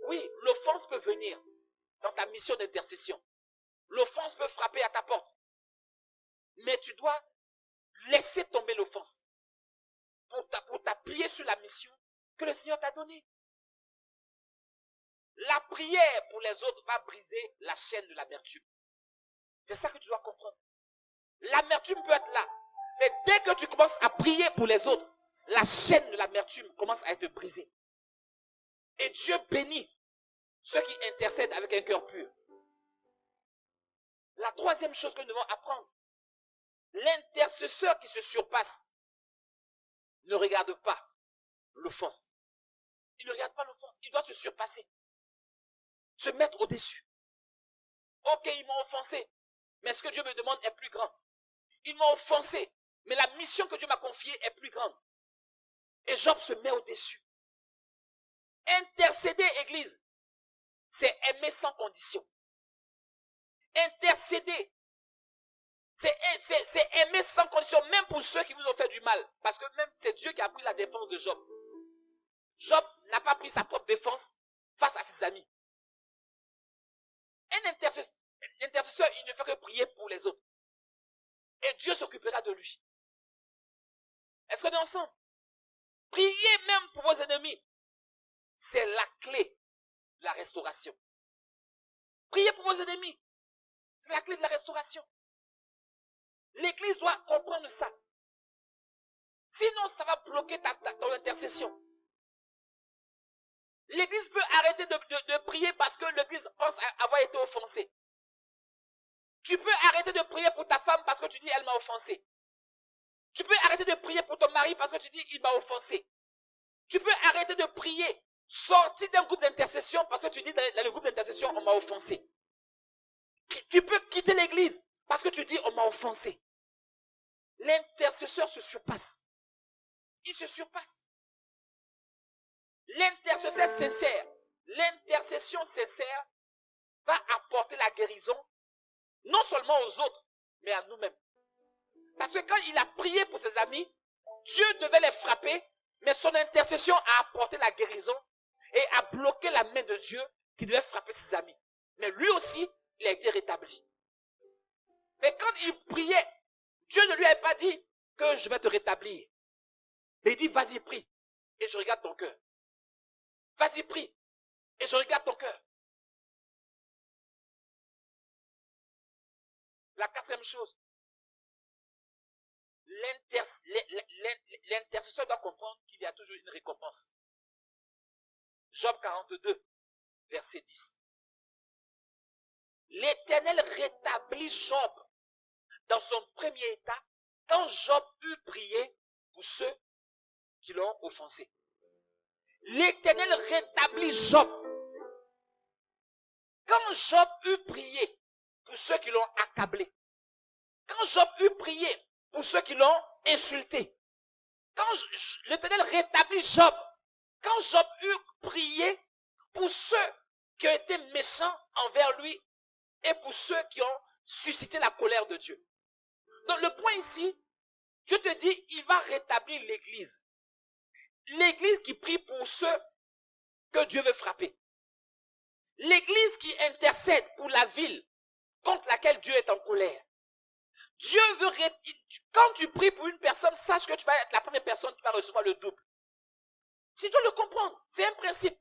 Oui, l'offense peut venir dans ta mission d'intercession. L'offense peut frapper à ta porte. Mais tu dois laisser tomber l'offense pour t'appuyer sur la mission que le Seigneur t'a donnée. La prière pour les autres va briser la chaîne de l'amertume. C'est ça que tu dois comprendre. L'amertume peut être là. Mais dès que tu commences à prier pour les autres, la chaîne de l'amertume commence à être brisée. Et Dieu bénit ceux qui intercèdent avec un cœur pur. La troisième chose que nous devons apprendre, l'intercesseur qui se surpasse ne regarde pas l'offense. Il ne regarde pas l'offense. Il doit se surpasser. Se mettre au-dessus. Ok, ils m'ont offensé. Mais ce que Dieu me demande est plus grand. Ils m'ont offensé. Mais la mission que Dieu m'a confiée est plus grande. Et Job se met au-dessus. Intercéder, Église, c'est aimer sans condition. Intercéder, c'est aimer sans condition, même pour ceux qui vous ont fait du mal. Parce que même c'est Dieu qui a pris la défense de Job. Job n'a pas pris sa propre défense face à ses amis. Un intercesseur, il ne fait que prier pour les autres. Et Dieu s'occupera de lui. Est-ce qu'on est ensemble? Priez même pour vos ennemis. c'est la clé de la restauration. Priez pour vos ennemis. C'est la clé de la restauration. L'Église doit comprendre ça. Sinon, ça va bloquer ton intercession. L'Église peut arrêter de prier parce que l'Église pense avoir été offensée. Tu peux arrêter de prier pour ta femme parce que tu dis elle m'a offensé. Tu peux arrêter de prier pour ton mari parce que tu dis il m'a offensé. Tu peux arrêter de prier, sortir d'un groupe d'intercession parce que tu dis dans le groupe d'intercession on m'a offensé. Tu peux quitter l'église parce que tu dis on m'a offensé. L'intercesseur se surpasse. Il se surpasse. L'intercesseur sincère, l'intercession sincère va apporter la guérison non seulement aux autres, mais à nous-mêmes. Parce que quand il a prié pour ses amis, Dieu devait les frapper, mais son intercession a apporté la guérison et a bloqué la main de Dieu qui devait frapper ses amis. Mais lui aussi, il a été rétabli. Mais quand il priait, Dieu ne lui avait pas dit que je vais te rétablir. Mais il dit, vas-y, prie, et je regarde ton cœur. Vas-y, prie, et je regarde ton cœur. La quatrième chose, l'intercesseur doit comprendre qu'il y a toujours une récompense. Job 42, verset 10. L'Éternel rétablit Job dans son premier état quand Job eut prié pour ceux qui l'ont offensé. L'Éternel rétablit Job quand Job eut prié pour ceux qui l'ont accablé. Quand Job eut prié pour ceux qui l'ont insulté. Quand l'Éternel rétablit Job. Quand Job eut prié pour ceux qui ont été méchants envers lui et pour ceux qui ont suscité la colère de Dieu. Donc le point ici, Dieu te dit, il va rétablir l'église. L'église qui prie pour ceux que Dieu veut frapper. L'église qui intercède pour la ville contre laquelle Dieu est en colère. Dieu veut, quand tu pries pour une personne, sache que tu vas être la première personne qui va recevoir le double. Tu dois le comprendre, c'est un principe.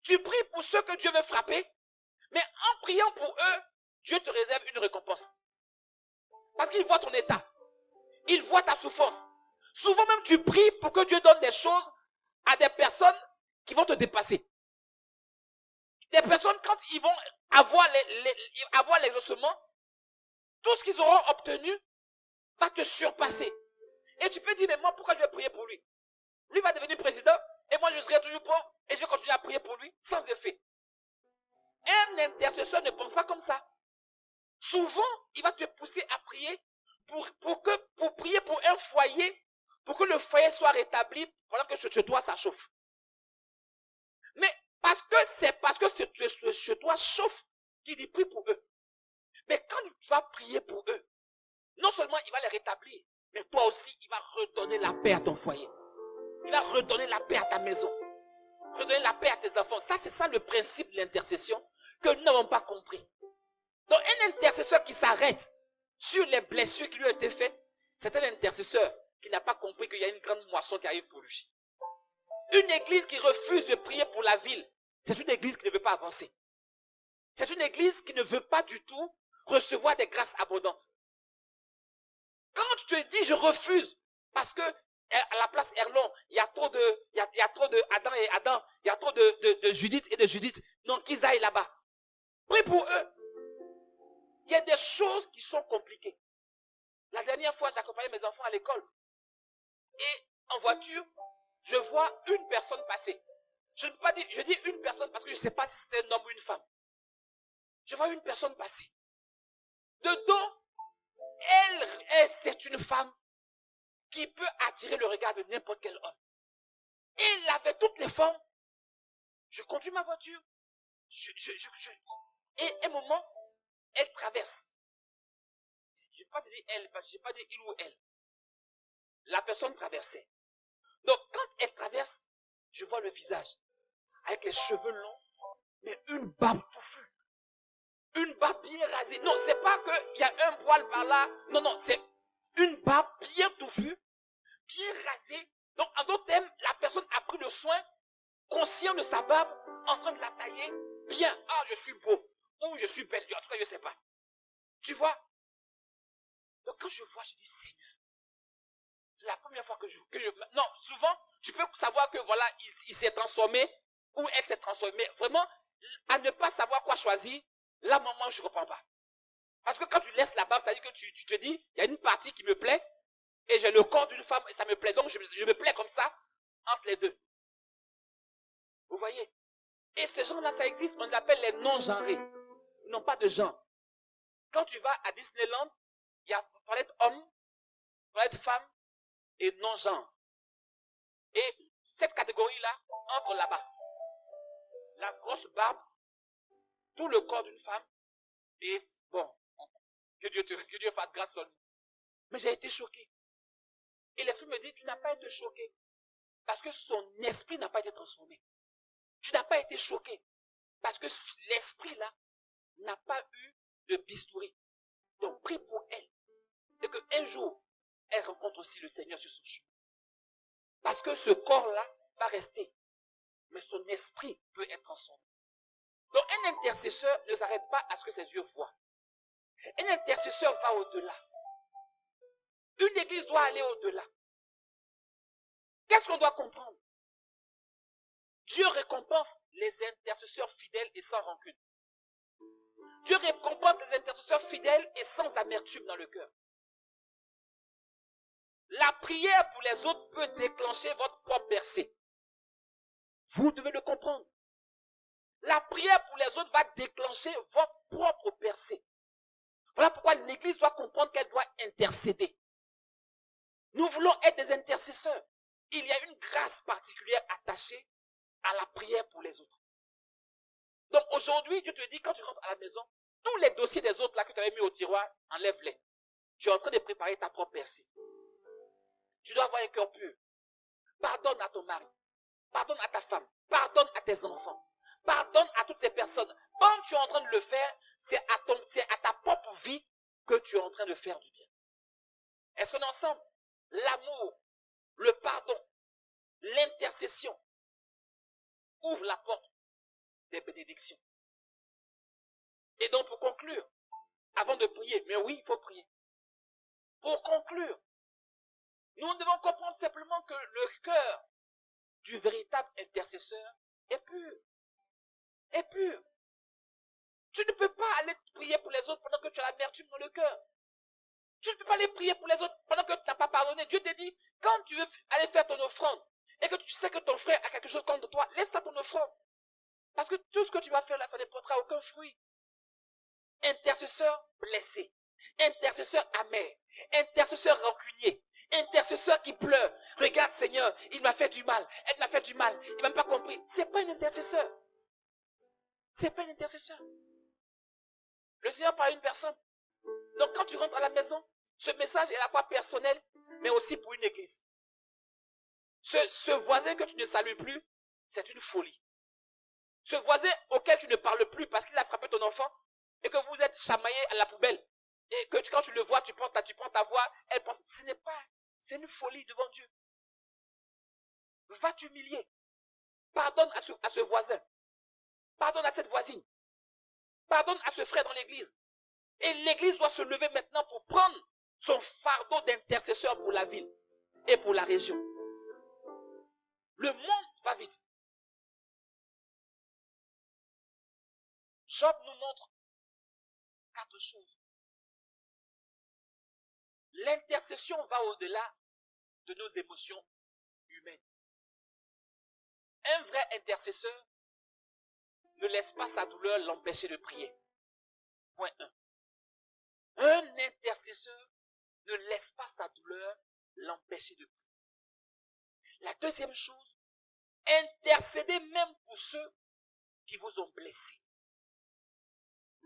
Tu pries pour ceux que Dieu veut frapper, mais en priant pour eux, Dieu te réserve une récompense. Parce qu'il voit ton état. Il voit ta souffrance. Souvent même tu pries pour que Dieu donne des choses à des personnes qui vont te dépasser. Des personnes, quand ils vont avoir l'exaucement, tout ce qu'ils auront obtenu va te surpasser. Et tu peux dire, mais moi, pourquoi je vais prier pour lui? Lui va devenir président, et moi je serai toujours pauvre, et je vais continuer à prier pour lui, sans effet. Un intercesseur ne pense pas comme ça. Souvent, il va te pousser à prier pour prier pour un foyer, pour que le foyer soit rétabli pendant que chez toi ça chauffe. Mais parce que chez toi chauffe qu'il dit prie pour eux. Mais quand tu vas prier pour eux, non seulement il va les rétablir, mais toi aussi il va redonner la paix à ton foyer. Il va redonner la paix à ta maison. Redonner la paix à tes enfants. Ça, c'est ça le principe de l'intercession que nous n'avons pas compris. Donc un intercesseur qui s'arrête sur les blessures qui lui ont été faites, c'est un intercesseur qui n'a pas compris qu'il y a une grande moisson qui arrive pour lui. Une église qui refuse de prier pour la ville, c'est une église qui ne veut pas avancer. C'est une église qui ne veut pas du tout recevoir des grâces abondantes. Quand tu te dis je refuse parce que à la place Erlon, il y a trop de Adam et Adam, il y a trop de Judith et de Judith, donc qu'ils aillent là-bas. Prie pour eux. Il y a des choses qui sont compliquées. La dernière fois, j'accompagnais mes enfants à l'école. Et en voiture, je vois une personne passer. Je ne peux pas dire, je dis une personne parce que je ne sais pas si c'était un homme ou une femme. Je vois une personne passer. De dos, c'est une femme qui peut attirer le regard de n'importe quel homme. Et elle avait toutes les formes. Je conduis ma voiture. Et à un moment, elle traverse. Je ne vais pas te dire elle, parce que je ne vais pas dire il ou elle. La personne traversait. Donc, quand elle traverse, je vois le visage. Avec les cheveux longs, mais une barbe touffue. Une barbe bien rasée. Non, c'est pas qu'il y a un poil par là. Non, non, c'est une barbe bien touffue, bien rasée. Donc, en d'autres termes, la personne a pris le soin de sa barbe, en train de la tailler, bien, ah, je suis beau, ou je suis belle, en tout cas, je ne sais pas. Tu vois? Donc, quand je vois, je dis, Seigneur, c'est la première fois que je... Non, souvent, tu peux savoir que, voilà, il s'est transformé, ou elle s'est transformée. Vraiment, à ne pas savoir quoi choisir, là, moi, je ne comprends pas. Parce que quand tu laisses la barbe, ça veut dire que tu te dis, il y a une partie qui me plaît, et j'ai le corps d'une femme, et ça me plaît. Donc, je me plais comme ça, entre les deux. Vous voyez? Et ces gens-là, ça existe, on les appelle les non-genrés. Ils n'ont pas de genre. Quand tu vas à Disneyland, il y a toilette homme, toilette femme et non-genre. Et cette catégorie-là entre là-bas. La grosse barbe, tout le corps d'une femme, et bon, que Dieu fasse grâce sur lui. Mais j'ai été choqué. Et l'esprit me dit, tu n'as pas été choqué. Parce que son esprit n'a pas été transformé. Tu n'as pas été choqué. Parce que l'esprit là n'a pas eu de bistouri. Donc prie pour elle. Et qu'un jour, elle rencontre aussi le Seigneur sur son chemin. Parce que ce corps-là va rester. Mais son esprit peut être transformé. Donc un intercesseur ne s'arrête pas à ce que ses yeux voient. Un intercesseur va au-delà. Une église doit aller au-delà. Qu'est-ce qu'on doit comprendre? Dieu récompense les intercesseurs fidèles et sans rancune. Dieu récompense les intercesseurs fidèles et sans amertume dans le cœur. La prière pour les autres peut déclencher votre propre percée. Vous devez le comprendre. La prière pour les autres va déclencher votre propre percée. Voilà pourquoi l'Église doit comprendre qu'elle doit intercéder. Nous voulons être des intercesseurs. Il y a une grâce particulière attachée à la prière pour les autres. Donc aujourd'hui, Dieu te dit, quand tu rentres à la maison, tous les dossiers des autres là que tu avais mis au tiroir, enlève-les. Tu es en train de préparer ta propre percée. Tu dois avoir un cœur pur. Pardonne à ton mari. Pardonne à ta femme. Pardonne à tes enfants. Pardonne à toutes ces personnes. Quand tu es en train de le faire, c'est à ta propre vie que tu es en train de faire du bien. Est-ce qu'on est ensemble? L'amour, le pardon, l'intercession ouvre la porte des bénédictions. Et donc pour conclure, avant de prier, mais oui, il faut prier. Pour conclure, nous devons comprendre simplement que le cœur du véritable intercesseur est pur. Est pur. Tu ne peux pas aller prier pour les autres pendant que tu as l'amertume dans le cœur. Tu ne peux pas aller prier pour les autres pendant que tu n'as pas pardonné. Dieu te dit, quand tu veux aller faire ton offrande et que tu sais que ton frère a quelque chose contre toi, laisse ça ton offrande. Parce que tout ce que tu vas faire là, ça ne portera aucun fruit. Intercesseur blessé. Intercesseur amer. Intercesseur rancunier. Intercesseur qui pleure. Regarde Seigneur, il m'a fait du mal. Elle m'a fait du mal. Il m'a pas compris. C'est pas un intercesseur. C'est pas un intercesseur. Le Seigneur parle à une personne. Donc quand tu rentres à la maison, ce message est à la fois personnel, mais aussi pour une église. Ce voisin que tu ne salues plus, c'est une folie. Ce voisin auquel tu ne parles plus parce qu'il a frappé ton enfant et que vous êtes chamaillé à la poubelle et que quand tu le vois, tu prends ta voix, elle pense, ce n'est pas, c'est une folie devant Dieu. Va t'humilier. Pardonne à ce voisin. Pardonne à cette voisine. Pardonne à ce frère dans l'église. Et l'église doit se lever maintenant pour prendre son fardeau d'intercesseur pour la ville et pour la région. Le monde va vite. Job nous montre 4 choses. L'intercession va au-delà de nos émotions humaines. Un vrai intercesseur ne laisse pas sa douleur l'empêcher de prier. Point 1. Un intercesseur ne laisse pas sa douleur l'empêcher de prier. La deuxième chose, intercédez même pour ceux qui vous ont blessé.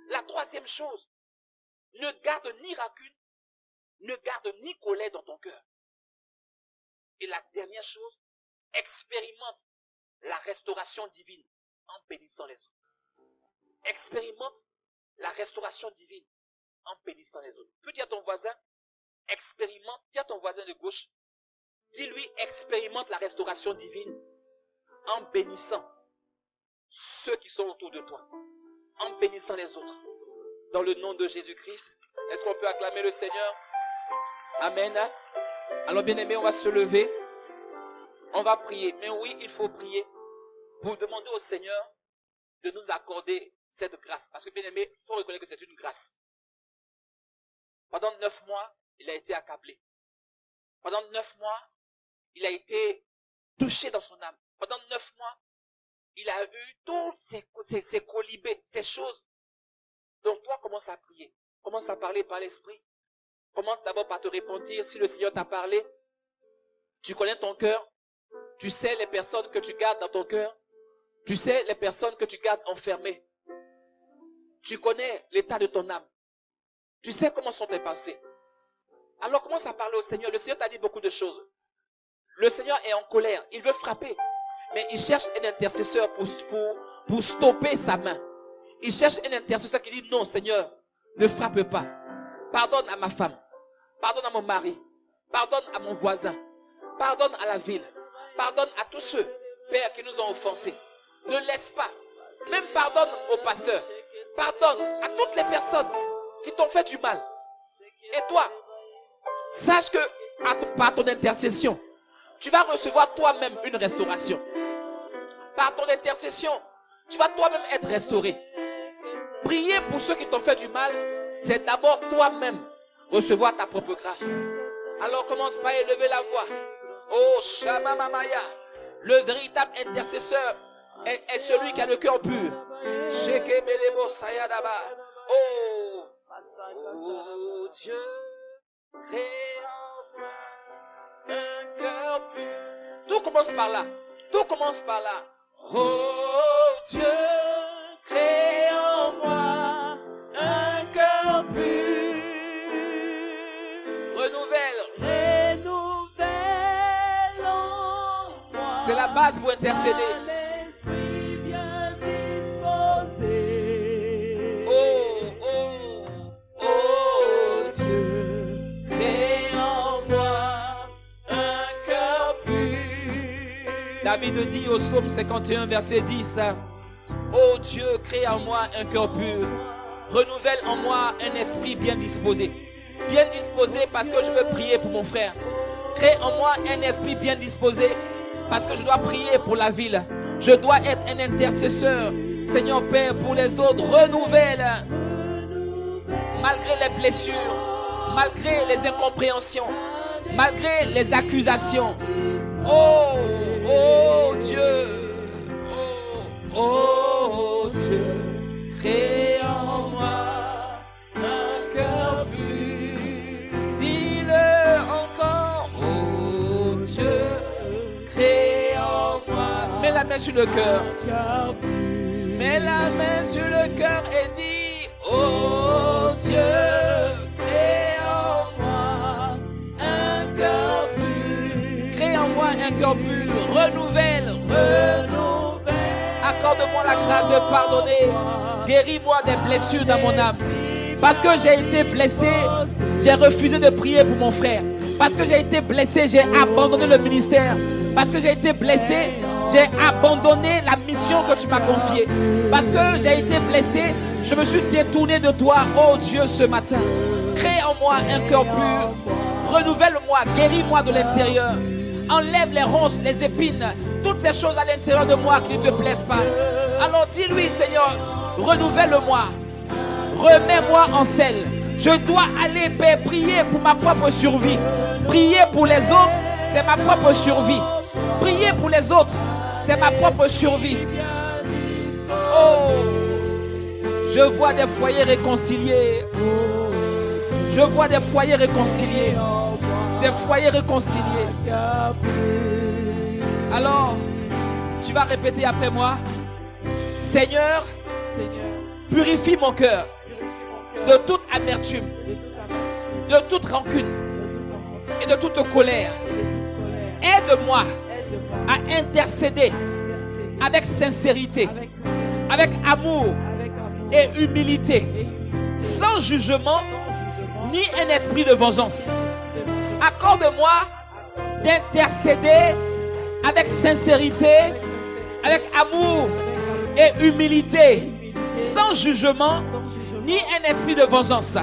La troisième chose, ne garde ni rancune, ne garde ni colère dans ton cœur. Et la dernière chose, expérimente la restauration divine en bénissant les autres. Expérimente la restauration divine en bénissant les autres. Peux dire à ton voisin, expérimente, dis à ton voisin de gauche, dis-lui, expérimente la restauration divine en bénissant ceux qui sont autour de toi, en bénissant les autres. Dans le nom de Jésus-Christ, est-ce qu'on peut acclamer le Seigneur? Amen. Alors bien-aimés, on va se lever. On va prier. Mais oui, il faut prier pour demander au Seigneur de nous accorder cette grâce. Parce que bien-aimés, il faut reconnaître que c'est une grâce. Pendant 9 mois, il a été accablé. Pendant 9 mois, il a été touché dans son âme. Pendant 9 mois, il a eu tous ces colibés, ces choses. Donc toi, commence à prier. Commence à parler par l'esprit. Commence d'abord par te repentir. Si le Seigneur t'a parlé, tu connais ton cœur. Tu sais les personnes que tu gardes dans ton cœur. Tu sais les personnes que tu gardes enfermées. Tu connais l'état de ton âme. Tu sais comment sont tes pensées. Alors commence à parler au Seigneur. Le Seigneur t'a dit beaucoup de choses. Le Seigneur est en colère. Il veut frapper. Mais il cherche un intercesseur pour stopper sa main. Il cherche un intercesseur qui dit non Seigneur, ne frappe pas. Pardonne à ma femme. Pardonne à mon mari. Pardonne à mon voisin. Pardonne à la ville. Pardonne à tous ceux, Père, qui nous ont offensés. Ne laisse pas. Même pardonne au pasteur. Pardonne à toutes les personnes qui t'ont fait du mal. Et toi, sache que par ton intercession, tu vas recevoir toi-même une restauration. Par ton intercession, tu vas toi-même être restauré. Prier pour ceux qui t'ont fait du mal, c'est d'abord toi-même recevoir ta propre grâce. Alors commence par élever la voix. Oh Shama Mamaya, le véritable intercesseur est celui qui a le cœur pur. Sheke Belebo Sayadaba. Oh Dieu, crée en moi un cœur pur. Tout commence par là. Tout commence par là. Oh Dieu, crée en moi un cœur pur. Renouvelle en moi. C'est la base pour intercéder. Oh Dieu, crée en moi un cœur pur. David dit au psaume 51 verset 10. Oh Dieu, crée en moi un cœur pur. Renouvelle en moi un esprit bien disposé. Bien disposé parce que je veux prier pour mon frère. Crée en moi un esprit bien disposé parce que je dois prier pour la ville. Je dois être un intercesseur. Seigneur Père, pour les autres, renouvelle. Malgré les blessures, malgré les incompréhensions, malgré les accusations. Oh Dieu, oh Dieu, crée en moi un cœur pur. Dis-le encore, oh Dieu, crée en moi. Mets la main sur le cœur. Mets la main sur le cœur et dis, oh Dieu, crée en moi un cœur pur. Crée en moi un cœur pur. Renouvelle. Accorde-moi la grâce de pardonner. Guéris-moi des blessures dans mon âme. Parce que j'ai été blessé, j'ai refusé de prier pour mon frère. Parce que j'ai été blessé, j'ai abandonné le ministère. Parce que j'ai été blessé, j'ai abandonné la mission que tu m'as confiée. Parce que j'ai été blessé, je me suis détourné de toi, oh Dieu, ce matin. Crée en moi un cœur pur. Renouvelle-moi, guéris-moi de l'intérieur. Enlève les ronces, les épines, toutes ces choses à l'intérieur de moi qui ne te plaisent pas. Alors dis-lui, Seigneur, renouvelle-moi. Remets-moi en selle. Je dois aller prier pour ma propre survie. Prier pour les autres, c'est ma propre survie. Prier pour les autres, c'est ma propre survie. Oh, je vois des foyers réconciliés. Je vois des foyers réconciliés. Des foyers réconciliés. Alors, tu vas répéter après moi. Seigneur, purifie mon cœur de toute amertume, de toute rancune et de toute colère. Aide-moi à intercéder avec sincérité, avec amour et humilité, sans jugement ni un esprit de vengeance. Accorde-moi d'intercéder avec sincérité, avec amour et humilité, sans jugement, ni un esprit de vengeance.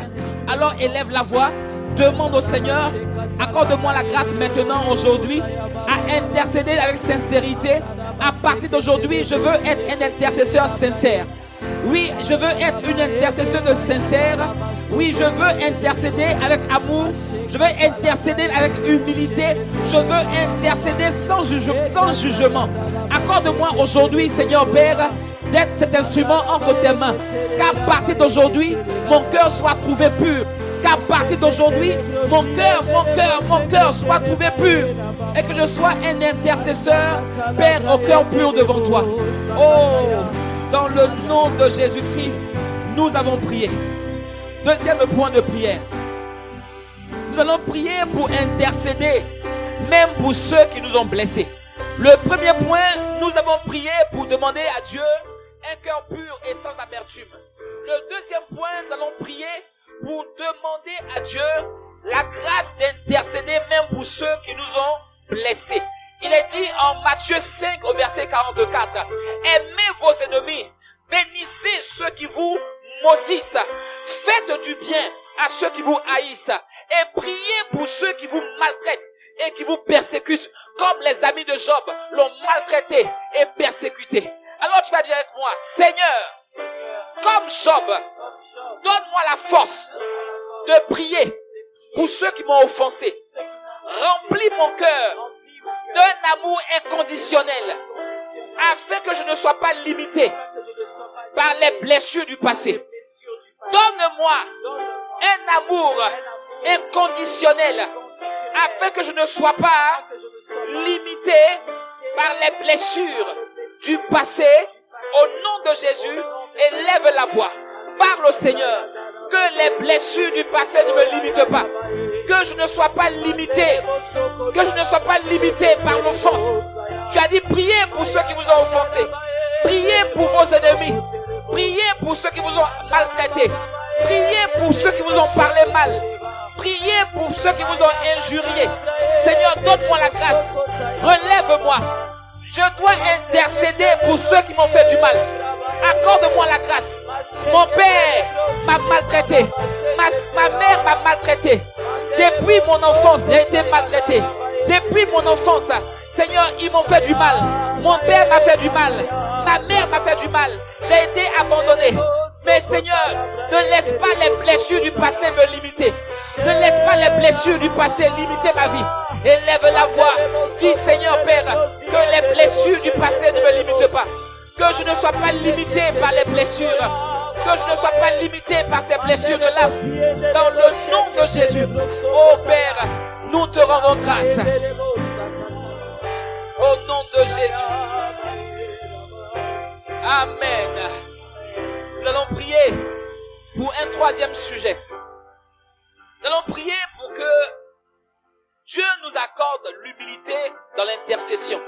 Alors élève la voix, demande au Seigneur, accorde-moi la grâce maintenant, aujourd'hui, à intercéder avec sincérité. À partir d'aujourd'hui, je veux être un intercesseur sincère. Oui, je veux être une intercesseuse sincère. Oui, je veux intercéder avec amour. Je veux intercéder avec humilité. Je veux intercéder sans jugement. Accorde-moi aujourd'hui, Seigneur Père, d'être cet instrument entre tes mains. Qu'à partir d'aujourd'hui, mon cœur soit trouvé pur. Qu'à partir d'aujourd'hui, mon cœur soit trouvé pur. Et que je sois un intercesseur, Père, au cœur pur devant toi. Oh, dans le nom de Jésus-Christ, nous avons prié. Deuxième point de prière. Nous allons prier pour intercéder, même pour ceux qui nous ont blessés. Le premier point, nous avons prié pour demander à Dieu un cœur pur et sans amertume. Le deuxième point, nous allons prier pour demander à Dieu la grâce d'intercéder même pour ceux qui nous ont blessés. Il est dit en Matthieu 5 au verset 44, aimez vos ennemis, bénissez ceux qui vous maudissent, faites du bien à ceux qui vous haïssent et priez pour ceux qui vous maltraitent et qui vous persécutent, comme les amis de Job l'ont maltraité et persécuté. Alors tu vas dire avec moi, Seigneur, comme Job, donne-moi la force de prier pour ceux qui m'ont offensé. Remplis mon cœur d'un amour inconditionnel afin que je ne sois pas limité par les blessures du passé. Donne-moi un amour inconditionnel afin que je ne sois pas limité par les blessures du passé. Au nom de Jésus, élève la voix. Parle au Seigneur. Que les blessures du passé ne me limitent pas. Que je ne sois pas limité. Que je ne sois pas limité par l'offense. Tu as dit priez pour ceux qui vous ont offensé. Priez pour vos ennemis. Priez pour ceux qui vous ont maltraité. Priez pour ceux qui vous ont parlé mal. Priez pour ceux qui vous ont injurié. Seigneur, donne-moi la grâce. Relève-moi. Je dois intercéder pour ceux qui m'ont fait du mal. Accorde-moi la grâce. Mon père m'a maltraité. Ma mère m'a maltraité. Depuis mon enfance, j'ai été maltraité. Depuis mon enfance, Seigneur, ils m'ont fait du mal. Mon père m'a fait du mal. Ma mère m'a fait du mal. J'ai été abandonné. Mais Seigneur, ne laisse pas les blessures du passé me limiter. Ne laisse pas les blessures du passé limiter ma vie. Élève la voix. Dis Seigneur Père, que les blessures du passé ne me limitent pas. Que je ne sois pas limité par les blessures. Que je ne sois pas limité par ces blessures-là. Dans le nom de Jésus. Oh Père, nous te rendons grâce. Au nom de Jésus. Amen. Nous allons prier pour un troisième sujet. Nous allons prier pour que Dieu nous accorde l'humilité dans l'intercession.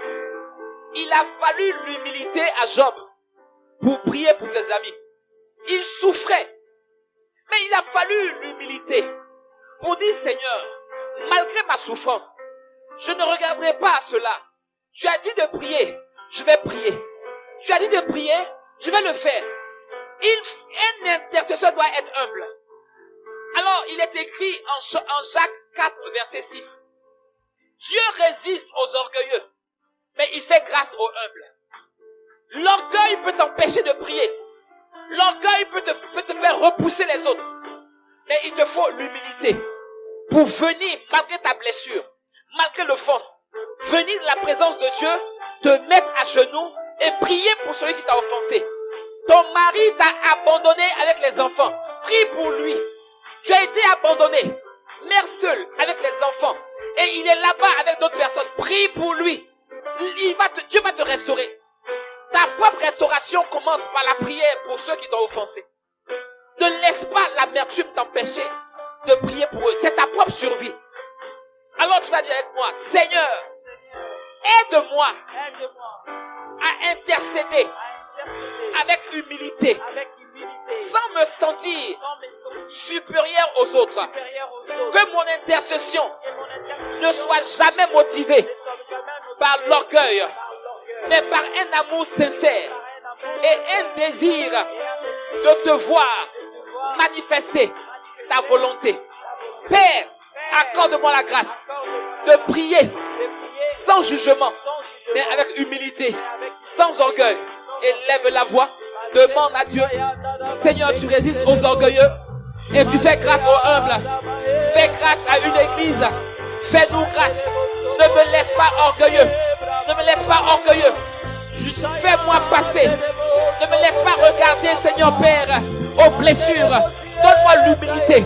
Il a fallu l'humilité à Job pour prier pour ses amis. Il souffrait, mais il a fallu l'humilité pour dire Seigneur, malgré ma souffrance, je ne regarderai pas à cela. Tu as dit de prier, je vais prier. Tu as dit de prier, je vais le faire. Un intercesseur doit être humble. Alors, il est écrit en Jacques 4, verset 6. Dieu résiste aux orgueilleux, mais il fait grâce aux humbles. L'orgueil peut t'empêcher de prier. L'orgueil peut te faire repousser les autres. Mais il te faut l'humilité pour venir, malgré ta blessure, malgré l'offense, venir dans la présence de Dieu, te mettre à genoux et prier pour celui qui t'a offensé. Ton mari t'a abandonné avec les enfants. Prie pour lui. Tu as été abandonné, mère seule avec les enfants. Et il est là-bas avec d'autres personnes. Prie pour lui. Dieu va te restaurer. Ta propre restauration commence par la prière pour ceux qui t'ont offensé. Ne laisse pas l'amertume t'empêcher de prier pour eux. C'est ta propre survie. Alors tu vas dire avec moi, Seigneur, aide-moi à intercéder avec humilité, sans me sentir supérieur aux autres. Que mon intercession ne soit jamais motivée par l'orgueil, mais par un amour sincère et un désir de te voir manifester ta volonté. Père, accorde-moi la grâce de prier sans jugement, mais avec humilité, sans orgueil. Élève la voix, demande à Dieu. Seigneur, tu résistes aux orgueilleux et tu fais grâce aux humbles. Fais grâce à une église. Fais-nous grâce. Ne me laisse pas orgueilleux. Ne me laisse pas orgueilleux. Fais-moi passer. Ne me laisse pas regarder, Seigneur Père, aux blessures. Donne-moi l'humilité.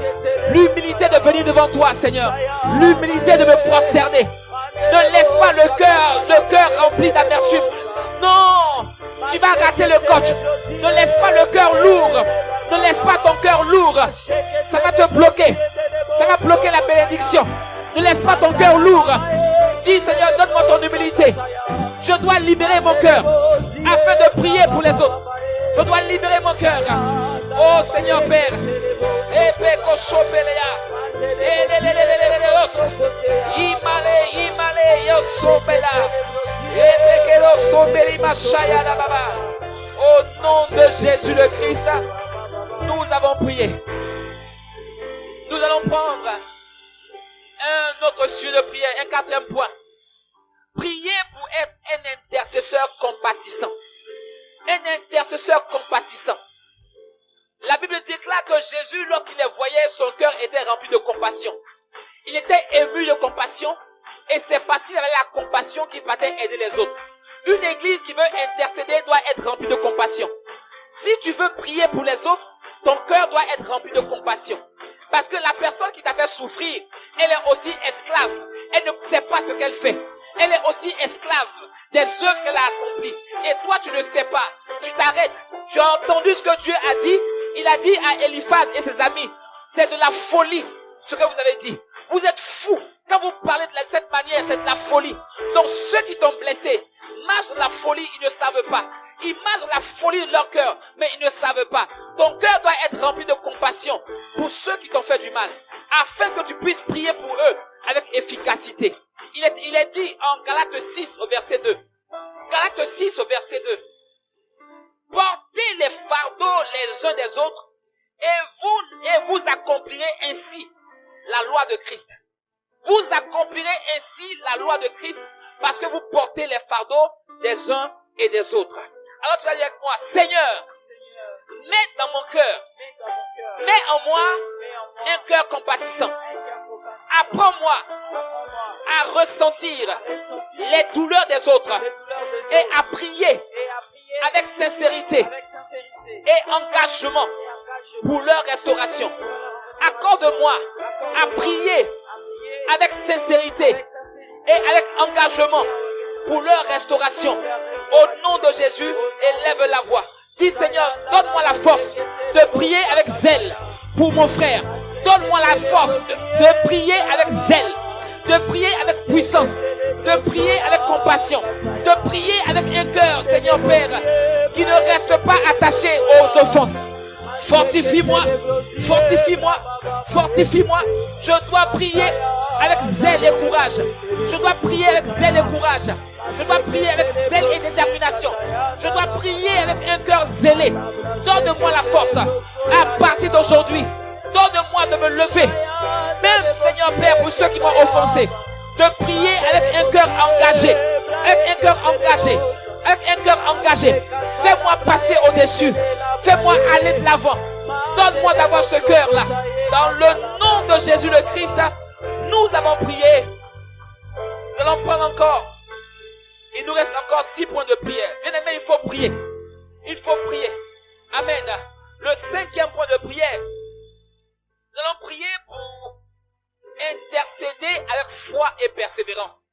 L'humilité de venir devant toi, Seigneur. L'humilité de me prosterner. Ne laisse pas le cœur rempli d'amertume. Non, tu vas rater le coach. Ne laisse pas le cœur lourd. Ne laisse pas ton cœur lourd. Ça va te bloquer. Ça va bloquer la bénédiction. Ne laisse pas ton cœur lourd. Dis, Seigneur, donne-moi ton humilité. Je dois libérer mon cœur afin de prier pour les autres. Je dois libérer mon cœur. Oh Seigneur Père. Au nom de Jésus le Christ, nous avons prié. Nous allons prendre un autre sujet de prière, un quatrième point. Prier pour être un intercesseur compatissant. Un intercesseur compatissant. La Bible déclare que Jésus, lorsqu'il les voyait, son cœur était rempli de compassion. Il était ému de compassion et c'est parce qu'il avait la compassion qu'il partait aider les autres. Une église qui veut intercéder doit être remplie de compassion. Si tu veux prier pour les autres, ton cœur doit être rempli de compassion. Parce que la personne qui t'a fait souffrir, elle est aussi esclave. Elle ne sait pas ce qu'elle fait. Elle est aussi esclave des œuvres qu'elle a accomplies. Et toi, tu ne sais pas. Tu t'arrêtes. Tu as entendu ce que Dieu a dit. Il a dit à Eliphaz et ses amis, c'est de la folie ce que vous avez dit. Vous êtes fous. Quand vous parlez de cette manière, c'est de la folie. Donc ceux qui t'ont blessé marchent dans la folie, ils ne savent pas. Ils marchent dans la folie de leur cœur, mais ils ne savent pas. Ton cœur doit être rempli de compassion pour ceux qui t'ont fait du mal, afin que tu puisses prier pour eux avec efficacité. Il est dit en Galates 6 au verset 2. Galates 6 au verset 2. Portez les fardeaux les uns des autres et vous accomplirez ainsi la loi de Christ. Vous accomplirez ainsi la loi de Christ parce que vous portez les fardeaux des uns et des autres. Alors tu vas dire avec moi, Seigneur, mets dans mon cœur, mets en moi un cœur compatissant. Apprends-moi à ressentir les douleurs des autres et à prier avec sincérité et engagement pour leur restauration. Accorde-moi à prier avec sincérité et avec engagement pour leur restauration. Au nom de Jésus, élève la voix. Dis, Seigneur, donne-moi la force de prier avec zèle pour mon frère. Donne-moi la force de prier avec zèle, de prier avec puissance, de prier avec compassion, de prier avec un cœur, Seigneur Père, qui ne reste pas attaché aux offenses. Fortifie-moi, fortifie-moi, fortifie-moi. Je dois prier avec zèle et courage. Je dois prier avec zèle et courage. Je dois prier avec zèle et détermination. Je dois prier avec un cœur zélé. Donne-moi la force à partir d'aujourd'hui. Donne-moi de me lever. Même, Seigneur Père, pour ceux qui m'ont offensé, de prier avec un cœur engagé. Avec un cœur engagé. Avec un cœur engagé. Fais-moi passer au-dessus. Fais-moi aller de l'avant. Donne-moi d'avoir ce cœur-là. Dans le nom de Jésus le Christ, nous avons prié. Nous allons prendre encore. Il nous reste encore 6 points de prière. Bien aimé, il faut prier. Il faut prier. Amen. Le 5e point de prière. Nous allons prier pour intercéder avec foi et persévérance.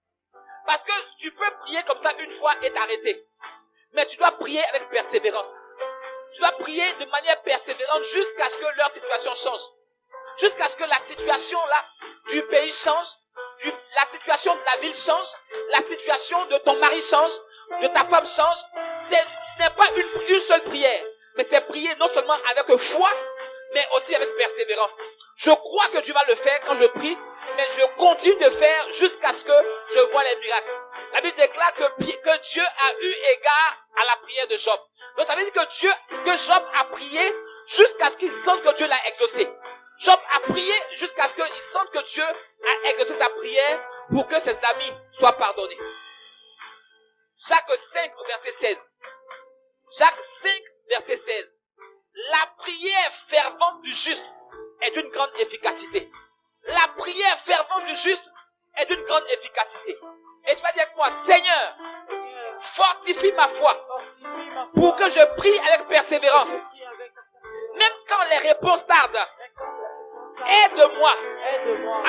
Parce que tu peux prier comme ça une fois et t'arrêter. Mais tu dois prier avec persévérance. Tu dois prier de manière persévérante jusqu'à ce que leur situation change. Jusqu'à ce que la situation là du pays change. La situation de la ville change. La situation de ton mari change. De ta femme change. Ce n'est pas une seule prière. Mais c'est prier non seulement avec foi, mais aussi avec persévérance. Je crois que Dieu va le faire quand je prie, mais je continue de faire jusqu'à ce que je vois les miracles. La Bible déclare que Dieu a eu égard à la prière de Job. Donc ça veut dire que Job a prié jusqu'à ce qu'il sente que Dieu l'a exaucé. Job a prié jusqu'à ce qu'il sente que Dieu a exaucé sa prière pour que ses amis soient pardonnés. Jacques 5, verset 16. Jacques 5, verset 16. La prière fervente du juste est d'une grande efficacité. La prière fervente du juste est d'une grande efficacité. Et tu vas dire avec moi, Seigneur, fortifie ma foi pour que je prie avec persévérance. Même quand les réponses tardent, aide-moi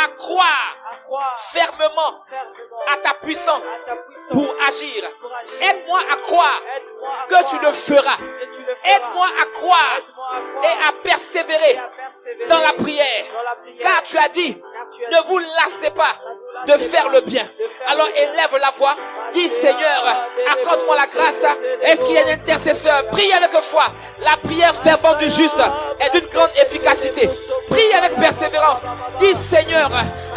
à croire fermement à ta puissance pour agir. Aide-moi à croire que tu le feras. Aide-moi à croire et à persévérer dans la prière. Car tu as dit, ne vous lassez pas de faire le bien. Alors élève la voix. Dis, Seigneur, accorde-moi la grâce. Est-ce qu'il y a un intercesseur? Prie avec foi. La prière fervente du juste est d'une grande efficacité. Prie avec persévérance. Dis, Seigneur,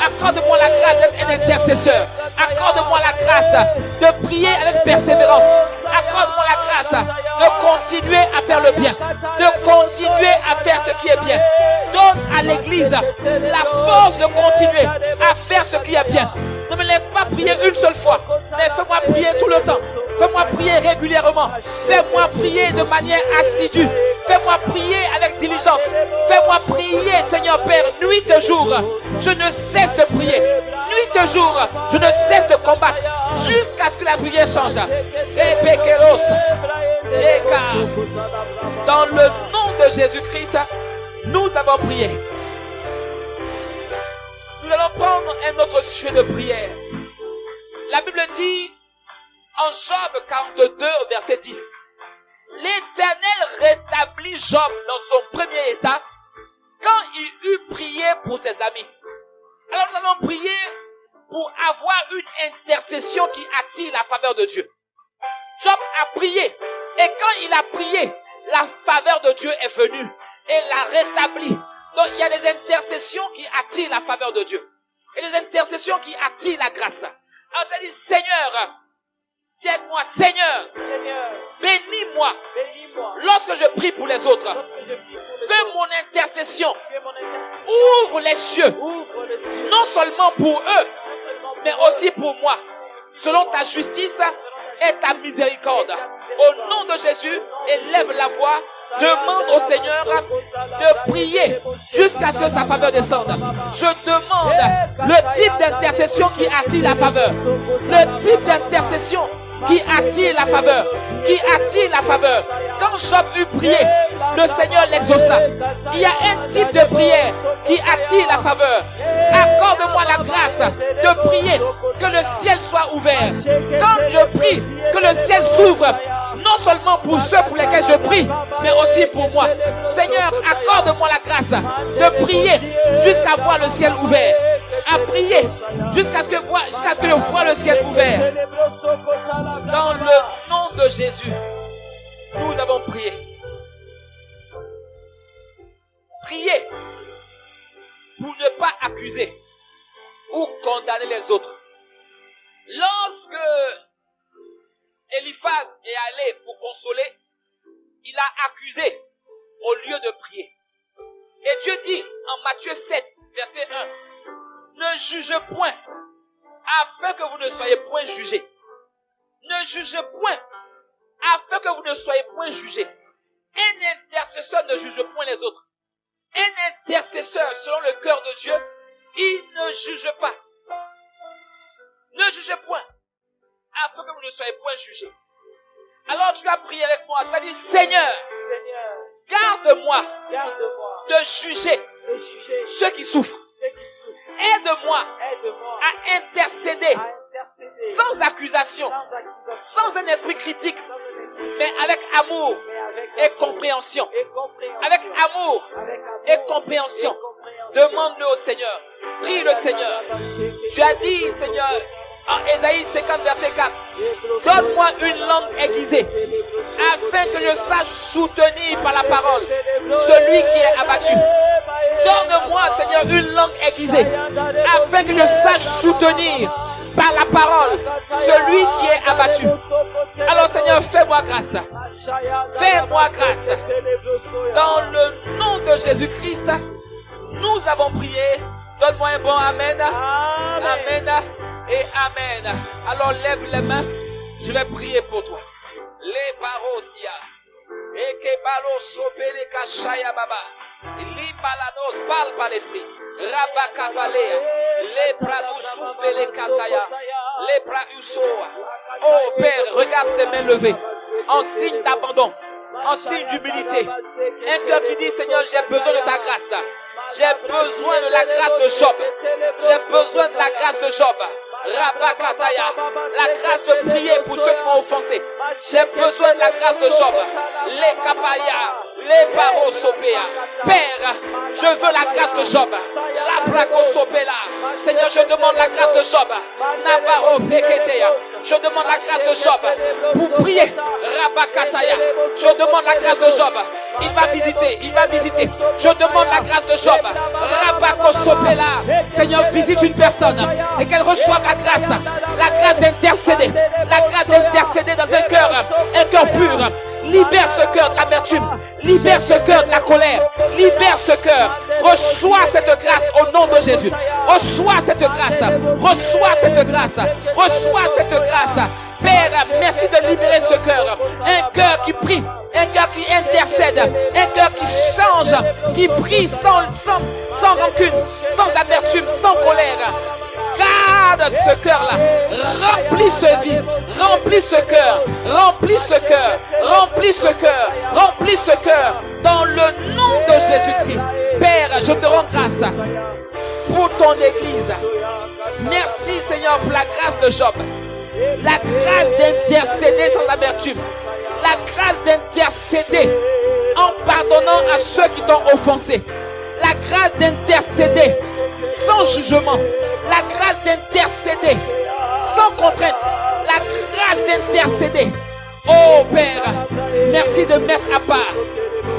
accorde-moi la grâce d'être un intercesseur. Accorde-moi la grâce de prier avec persévérance. Accorde-moi la grâce de continuer à faire le bien. De continuer à faire ce qui est bien. Donne à l'église la force de continuer à faire ce qui est bien. Ne me laisse pas prier une seule fois, mais fais-moi prier tout le temps. Fais-moi prier régulièrement. Fais-moi prier de manière assidue. Fais-moi prier avec diligence. Fais-moi prier, Seigneur Père, nuit et jour. Je ne cesse de prier. Nuit et jour, je ne cesse de combattre jusqu'à ce que la prière change. Dans le nom de Jésus-Christ, nous avons prié. Nous allons prendre un autre sujet de prière. La Bible dit en Job 42 au verset 10, l'Éternel rétablit Job dans son premier état quand il eut prié pour ses amis. Alors nous allons prier pour avoir une intercession qui attire la faveur de Dieu. Job a prié et quand il a prié, la faveur de Dieu est venue et l'a rétabli. Donc il y a des intercessions qui attirent la faveur de Dieu et des intercessions qui attirent la grâce. Alors tu as dit, Seigneur, dis avec moi, Seigneur, bénis-moi lorsque je prie pour les autres. Que mon intercession ouvre les cieux, non seulement pour eux, mais aussi pour moi, selon ta justice et ta miséricorde. Au nom de Jésus, élève la voix, demande au Seigneur de prier jusqu'à ce que sa faveur descende. Je demande le type d'intercession qui attire la faveur. Le type d'intercession qui attire la faveur. Qui attire la faveur. Quand Job eut prié, le Seigneur l'exauça. Il y a un type de prière qui attire la faveur. Accorde-moi la grâce de prier que le ciel soit ouvert. Quand je prie, que le ciel s'ouvre, non seulement pour ceux pour lesquels je prie, mais aussi pour moi. Seigneur, accorde-moi la grâce de prier jusqu'à voir le ciel ouvert. À prier jusqu'à ce que je vois le ciel ouvert. Dans le nom de Jésus, nous avons prié. Priez pour ne pas accuser ou condamner les autres. Lorsque Eliphaz est allé pour consoler, il a accusé au lieu de prier. Et Dieu dit en Matthieu 7, verset 1, ne jugez point, afin que vous ne soyez point jugés. Ne jugez point, afin que vous ne soyez point jugés. Un intercesseur ne juge point les autres. Un intercesseur, selon le cœur de Dieu, il ne juge pas. Ne jugez point, afin que vous ne soyez point jugés. Alors tu vas prier avec moi, tu vas dire, Seigneur, garde-moi de juger ceux qui souffrent. Aide-moi à intercéder sans accusation, sans un esprit critique, mais avec amour et compréhension. Avec amour et compréhension. Demande-le au Seigneur. Prie le Seigneur. Tu as dit, Seigneur, en Ésaïe 50, verset 4, donne-moi une langue aiguisée, afin que je sache soutenir par la parole celui qui est abattu. Donne-moi, Seigneur, une langue aiguisée, afin que je sache soutenir par la parole celui qui est abattu. Alors, Seigneur, fais-moi grâce. Fais-moi grâce. Dans le nom de Jésus-Christ, nous avons prié. Donne-moi un bon Amen. Amen et Amen. Alors, lève les mains. Je vais prier pour toi. Les barosia. Eke balo sobele kashaya baba. Libalanos, parle par l'esprit. Rabakabalea. Lepra usubele kataya. Lepra usoa. Oh Père, regarde ses mains levées. En signe d'abandon. En signe d'humilité. Un cœur qui dit, Seigneur, j'ai besoin de ta grâce. J'ai besoin de la grâce de Job. J'ai besoin de la grâce de Job. Rabakataya, la grâce de prier pour ceux qui m'ont offensé. J'ai besoin de la grâce de Job. Les kapaya, les barosopéa. Père, je veux la grâce de Job. La bracosopéla. Seigneur, je demande la grâce de Job. Nabaro feketeya. Je demande la grâce de Job pour prier. Rabakataya. Je demande la grâce de Job. Il va visiter, il va visiter. Je demande la grâce de Job. Rabakosopéla. Seigneur, visite une personne et qu'elle reçoive la grâce d'intercéder, la grâce d'intercéder dans un cœur pur. Libère ce cœur de l'amertume, libère ce cœur de la colère, libère ce cœur. Reçois cette grâce au nom de Jésus. Reçois cette grâce, reçois cette grâce, reçois cette grâce. Père, merci de libérer ce cœur. Un cœur qui prie, un cœur qui intercède, un cœur qui change, qui prie sans rancune, sans amertume, sans colère. Garde ce cœur-là, remplis ce vide, remplis ce cœur, remplis ce cœur, remplis ce cœur, remplis ce cœur, dans le nom de Jésus-Christ. Père, je te rends grâce pour ton Église. Merci Seigneur pour la grâce de Job, la grâce d'intercéder sans amertume, la grâce d'intercéder en pardonnant à ceux qui t'ont offensé, la grâce d'intercéder sans jugement, la grâce d'intercéder sans contrainte, la grâce d'intercéder. Oh Père, merci de mettre à part,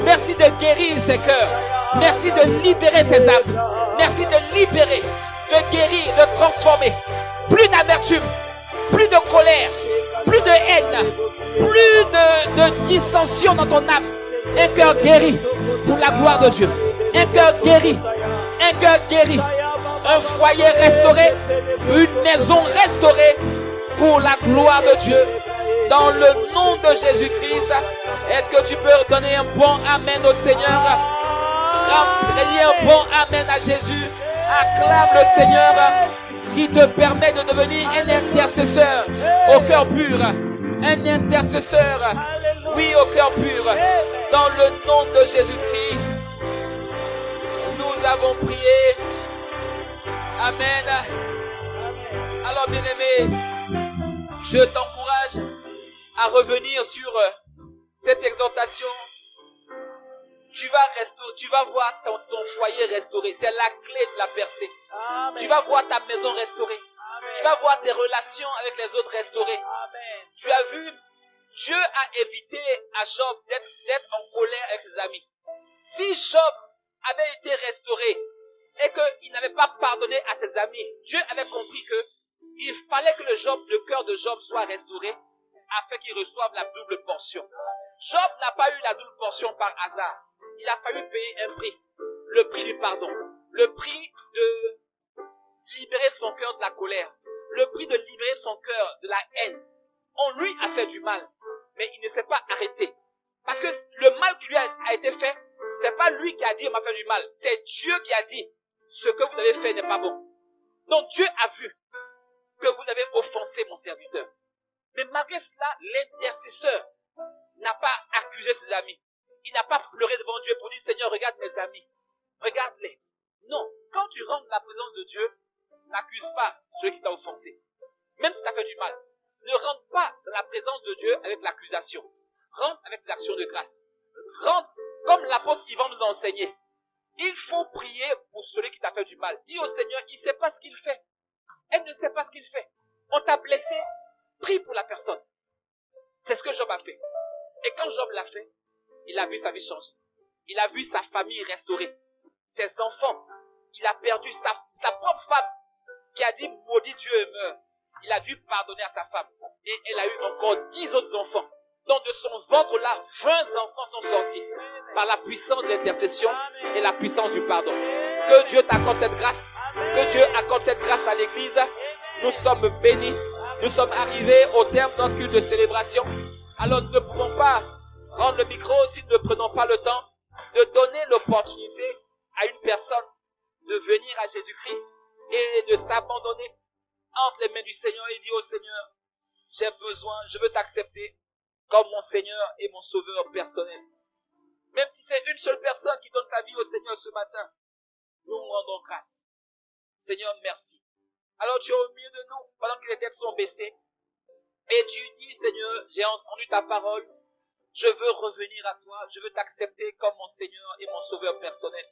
merci de guérir ces cœurs, merci de libérer ces âmes, merci de libérer, de guérir, de transformer. Plus d'amertume, plus de colère, plus de haine, plus de dissension dans ton âme. Un cœur guéri pour la gloire de Dieu, un cœur guéri, un cœur guéri. Un foyer restauré, une maison restaurée pour la gloire de Dieu. Dans le nom de Jésus-Christ, est-ce que tu peux donner un bon Amen au Seigneur? Crier un bon Amen à Jésus. Acclame le Seigneur qui te permet de devenir un intercesseur au cœur pur. Un intercesseur, oui, au cœur pur. Dans le nom de Jésus-Christ, nous avons prié. Amen. Alors, bien-aimé, je t'encourage à revenir sur cette exhortation. Tu vas voir ton foyer restauré. C'est la clé de la percée. Amen. Tu vas voir ta maison restaurée. Amen. Tu vas voir tes relations avec les autres restaurées. Amen. Tu as vu, Dieu a évité à Job d'être en colère avec ses amis. Si Job avait été restauré et qu'il n'avait pas pardonné à ses amis, Dieu avait compris qu'il fallait que le cœur de Job soit restauré afin qu'il reçoive la double portion. Job n'a pas eu la double portion par hasard. Il a fallu payer un prix. Le prix du pardon. Le prix de libérer son cœur de la colère. Le prix de libérer son cœur de la haine. On lui a fait du mal, mais il ne s'est pas arrêté. Parce que le mal qui lui a été fait, c'est pas lui qui a dit, on m'a fait du mal. C'est Dieu qui a dit, ce que vous avez fait n'est pas bon. Donc Dieu a vu que vous avez offensé mon serviteur. Mais malgré cela, l'intercesseur n'a pas accusé ses amis. Il n'a pas pleuré devant Dieu pour dire, Seigneur, regarde mes amis. Regarde-les. Non. Quand tu rentres dans la présence de Dieu, n'accuse pas celui qui t'a offensé. Même si tu as fait du mal. Ne rentre pas dans la présence de Dieu avec l'accusation. Rentre avec l'action de grâce. Rentre comme l'apôtre Yvan nous a enseigné. Il faut prier pour celui qui t'a fait du mal. Dis au Seigneur, il ne sait pas ce qu'il fait. Elle ne sait pas ce qu'il fait. On t'a blessé, prie pour la personne. C'est ce que Job a fait. Et quand Job l'a fait, il a vu sa vie changer. Il a vu sa famille restaurée. ses enfants. Il a perdu sa propre femme qui a dit maudit Dieu et meurt. Il a dû pardonner à sa femme. Et elle a eu encore 10 autres enfants. Donc de son ventre-là, 20 enfants sont sortis par la puissance de l'intercession et la puissance du pardon. Que Dieu t'accorde cette grâce. Que Dieu accorde cette grâce à l'église. Nous sommes bénis. Nous sommes arrivés au terme de notre culte de célébration. Alors nous ne pouvons pas rendre le micro si nous ne prenons pas le temps de donner l'opportunité à une personne de venir à Jésus-Christ et de s'abandonner entre les mains du Seigneur et dire au Seigneur, j'ai besoin, je veux t'accepter comme mon Seigneur et mon Sauveur personnel. Même si c'est une seule personne qui donne sa vie au Seigneur ce matin, nous rendons grâce. Seigneur, merci. Alors tu es au milieu de nous pendant que les têtes sont baissées et tu dis, Seigneur, j'ai entendu ta parole, je veux revenir à toi, je veux t'accepter comme mon Seigneur et mon Sauveur personnel.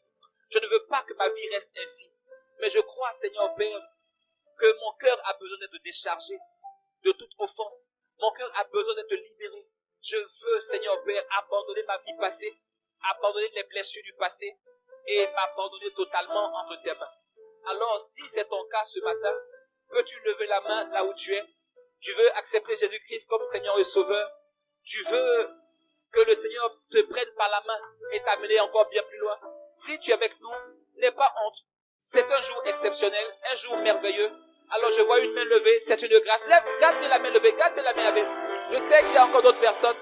Je ne veux pas que ma vie reste ainsi, mais je crois, Seigneur Père, que mon cœur a besoin d'être déchargé de toute offense. Mon cœur a besoin d'être libéré. Je veux, Seigneur Père, abandonner ma vie passée, abandonner les blessures du passé et m'abandonner totalement entre tes mains. Alors, si c'est ton cas ce matin, peux-tu lever la main là où tu es? Tu veux accepter Jésus-Christ comme Seigneur et Sauveur? Tu veux que le Seigneur te prenne par la main et t'amener encore bien plus loin? Si tu es avec nous, n'aie pas honte. C'est un jour exceptionnel, un jour merveilleux. Alors je vois une main levée, c'est une grâce. Garde bien la main levée, garde bien la main levée. Je sais qu'il y a encore d'autres personnes.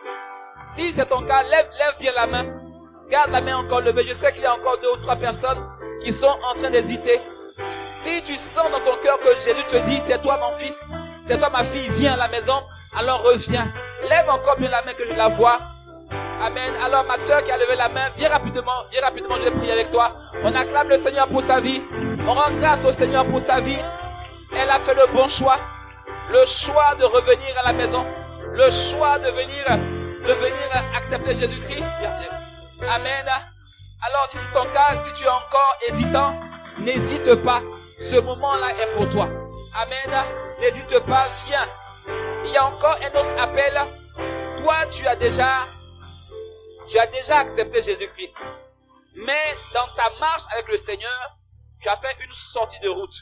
Si c'est ton cas, lève bien la main. Garde la main encore levée. Je sais qu'il y a encore 2 ou 3 personnes qui sont en train d'hésiter. Si tu sens dans ton cœur que Jésus te dit, c'est toi mon fils, c'est toi ma fille, viens à la maison, alors reviens. Lève encore bien la main que je la vois. Amen. Alors ma soeur qui a levé la main, viens rapidement, je vais prier avec toi. On acclame le Seigneur pour sa vie. On rend grâce au Seigneur pour sa vie. Elle a fait le bon choix. Le choix de revenir à la maison. Le choix de venir accepter Jésus-Christ. Amen. Alors si c'est ton cas, si tu es encore hésitant, n'hésite pas. Ce moment-là est pour toi. Amen. N'hésite pas, viens. Il y a encore un autre appel. Toi, tu as déjà accepté Jésus-Christ. Mais dans ta marche avec le Seigneur, tu as fait une sortie de route.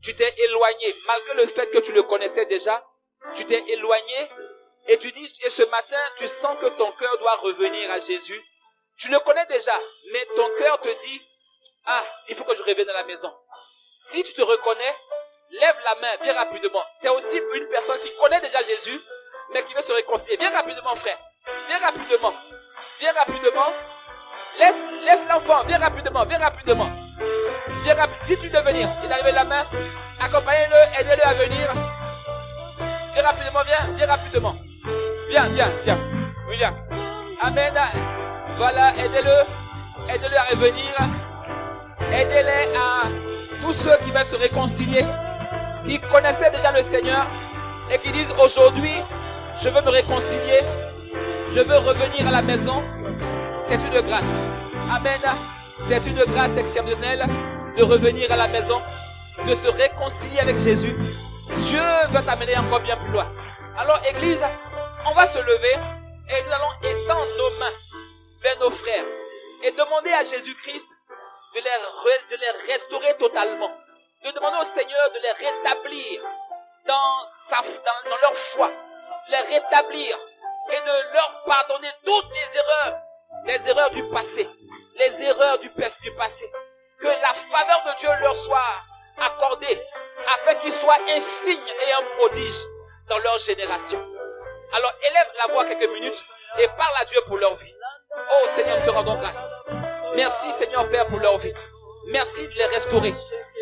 Tu t'es éloigné. Malgré le fait que tu le connaissais déjà, tu t'es éloigné et et ce matin, tu sens que ton cœur doit revenir à Jésus. Tu le connais déjà, mais ton cœur te dit, il faut que je revienne à la maison. Si tu te reconnais, lève la main bien rapidement. C'est aussi pour une personne qui connaît déjà Jésus, mais qui veut se réconcilier. Viens rapidement, frère. Viens rapidement. Viens rapidement. Laisse l'enfant. Viens rapidement. Dis-lui de venir. Il a levé la main. Accompagnez-le. Aidez-le à venir. Viens rapidement. Viens rapidement. Viens. Oui, viens. Amen. Voilà. Aidez-le à revenir. Aidez-les à tous ceux qui veulent se réconcilier, qui connaissaient déjà le Seigneur et qui disent aujourd'hui, je veux me réconcilier, je veux revenir à la maison. C'est une grâce. Amen. C'est une grâce exceptionnelle de revenir à la maison, de se réconcilier avec Jésus. Dieu veut t'amener encore bien plus loin. Alors, Église, on va se lever et nous allons étendre nos mains vers nos frères et demander à Jésus-Christ de les restaurer totalement. De demander au Seigneur de les rétablir dans leur foi, les rétablir et de leur pardonner toutes les erreurs du passé, les erreurs du passé. Que la faveur de Dieu leur soit accordée afin qu'ils soient un signe et un prodige dans leur génération. Alors élève la voix quelques minutes et parle à Dieu pour leur vie. Oh Seigneur, nous te rendons grâce. Merci Seigneur Père pour leur vie. Merci de les restaurer.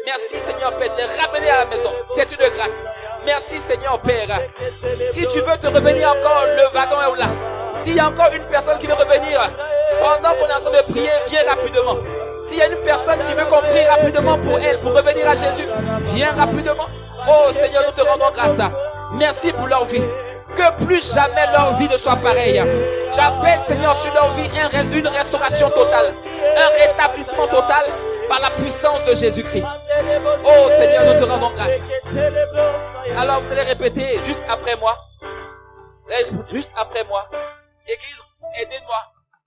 Merci Seigneur Père de les ramener à la maison. C'est une grâce. Merci Seigneur Père. Si tu veux te revenir encore, le wagon est là. S'il y a encore une personne qui veut revenir, pendant qu'on est en train de prier, viens rapidement. S'il y a une personne qui veut qu'on prie rapidement pour elle, pour revenir à Jésus, viens rapidement. Oh Seigneur, nous te rendons grâce. Merci pour leur vie. Que plus jamais leur vie ne soit pareille. J'appelle Seigneur sur leur vie une restauration totale, un rétablissement total par la puissance de Jésus-Christ. Oh Seigneur, nous te rendons grâce. Alors vous allez répéter juste après moi. Juste après moi. Église, aidez-moi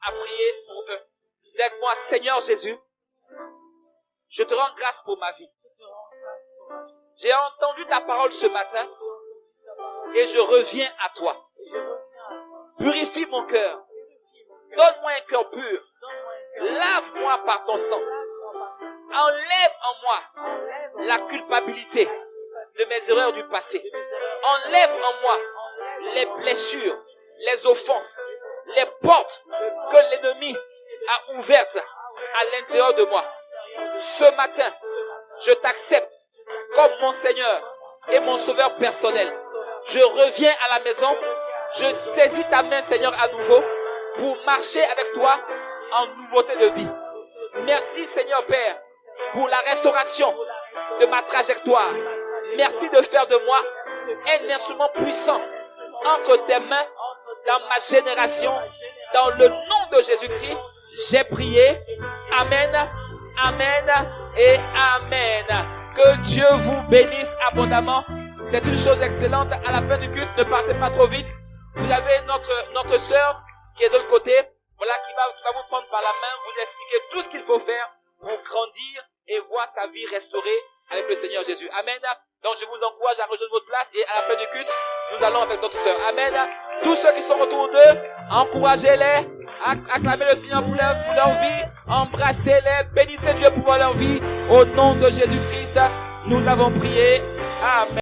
à prier pour eux. Dites-moi, Seigneur Jésus, Je te rends grâce pour ma vie. J'ai entendu ta parole ce matin et je reviens à toi. Purifie mon cœur. Donne-moi un cœur pur. Lave-moi par ton sang. Enlève en moi la culpabilité de mes erreurs du passé. Enlève en moi les blessures, les offenses, les portes que l'ennemi a ouvertes à l'intérieur de moi. Ce matin, je t'accepte comme mon Seigneur et mon Sauveur personnel. Je reviens à la maison. Je saisis ta main, Seigneur, à nouveau pour marcher avec toi en nouveauté de vie. Merci, Seigneur Père, pour la restauration de ma trajectoire. Merci de faire de moi un instrument puissant entre tes mains dans ma génération. Dans le nom de Jésus-Christ, j'ai prié. Amen, amen et amen. Que Dieu vous bénisse abondamment. C'est une chose excellente. À la fin du culte, ne partez pas trop vite. Vous avez notre sœur qui est de l'autre côté, voilà, qui va vous prendre par la main, vous expliquer tout ce qu'il faut faire pour grandir et voir sa vie restaurée avec le Seigneur Jésus. Amen. Donc je vous encourage à rejoindre votre place et à la fin du culte, nous allons avec notre sœur. Amen. Tous ceux qui sont autour d'eux, encouragez-les, acclamez le Seigneur pour leur vie, embrassez-les, bénissez Dieu pour leur vie. Au nom de Jésus-Christ, nous avons prié. Amen.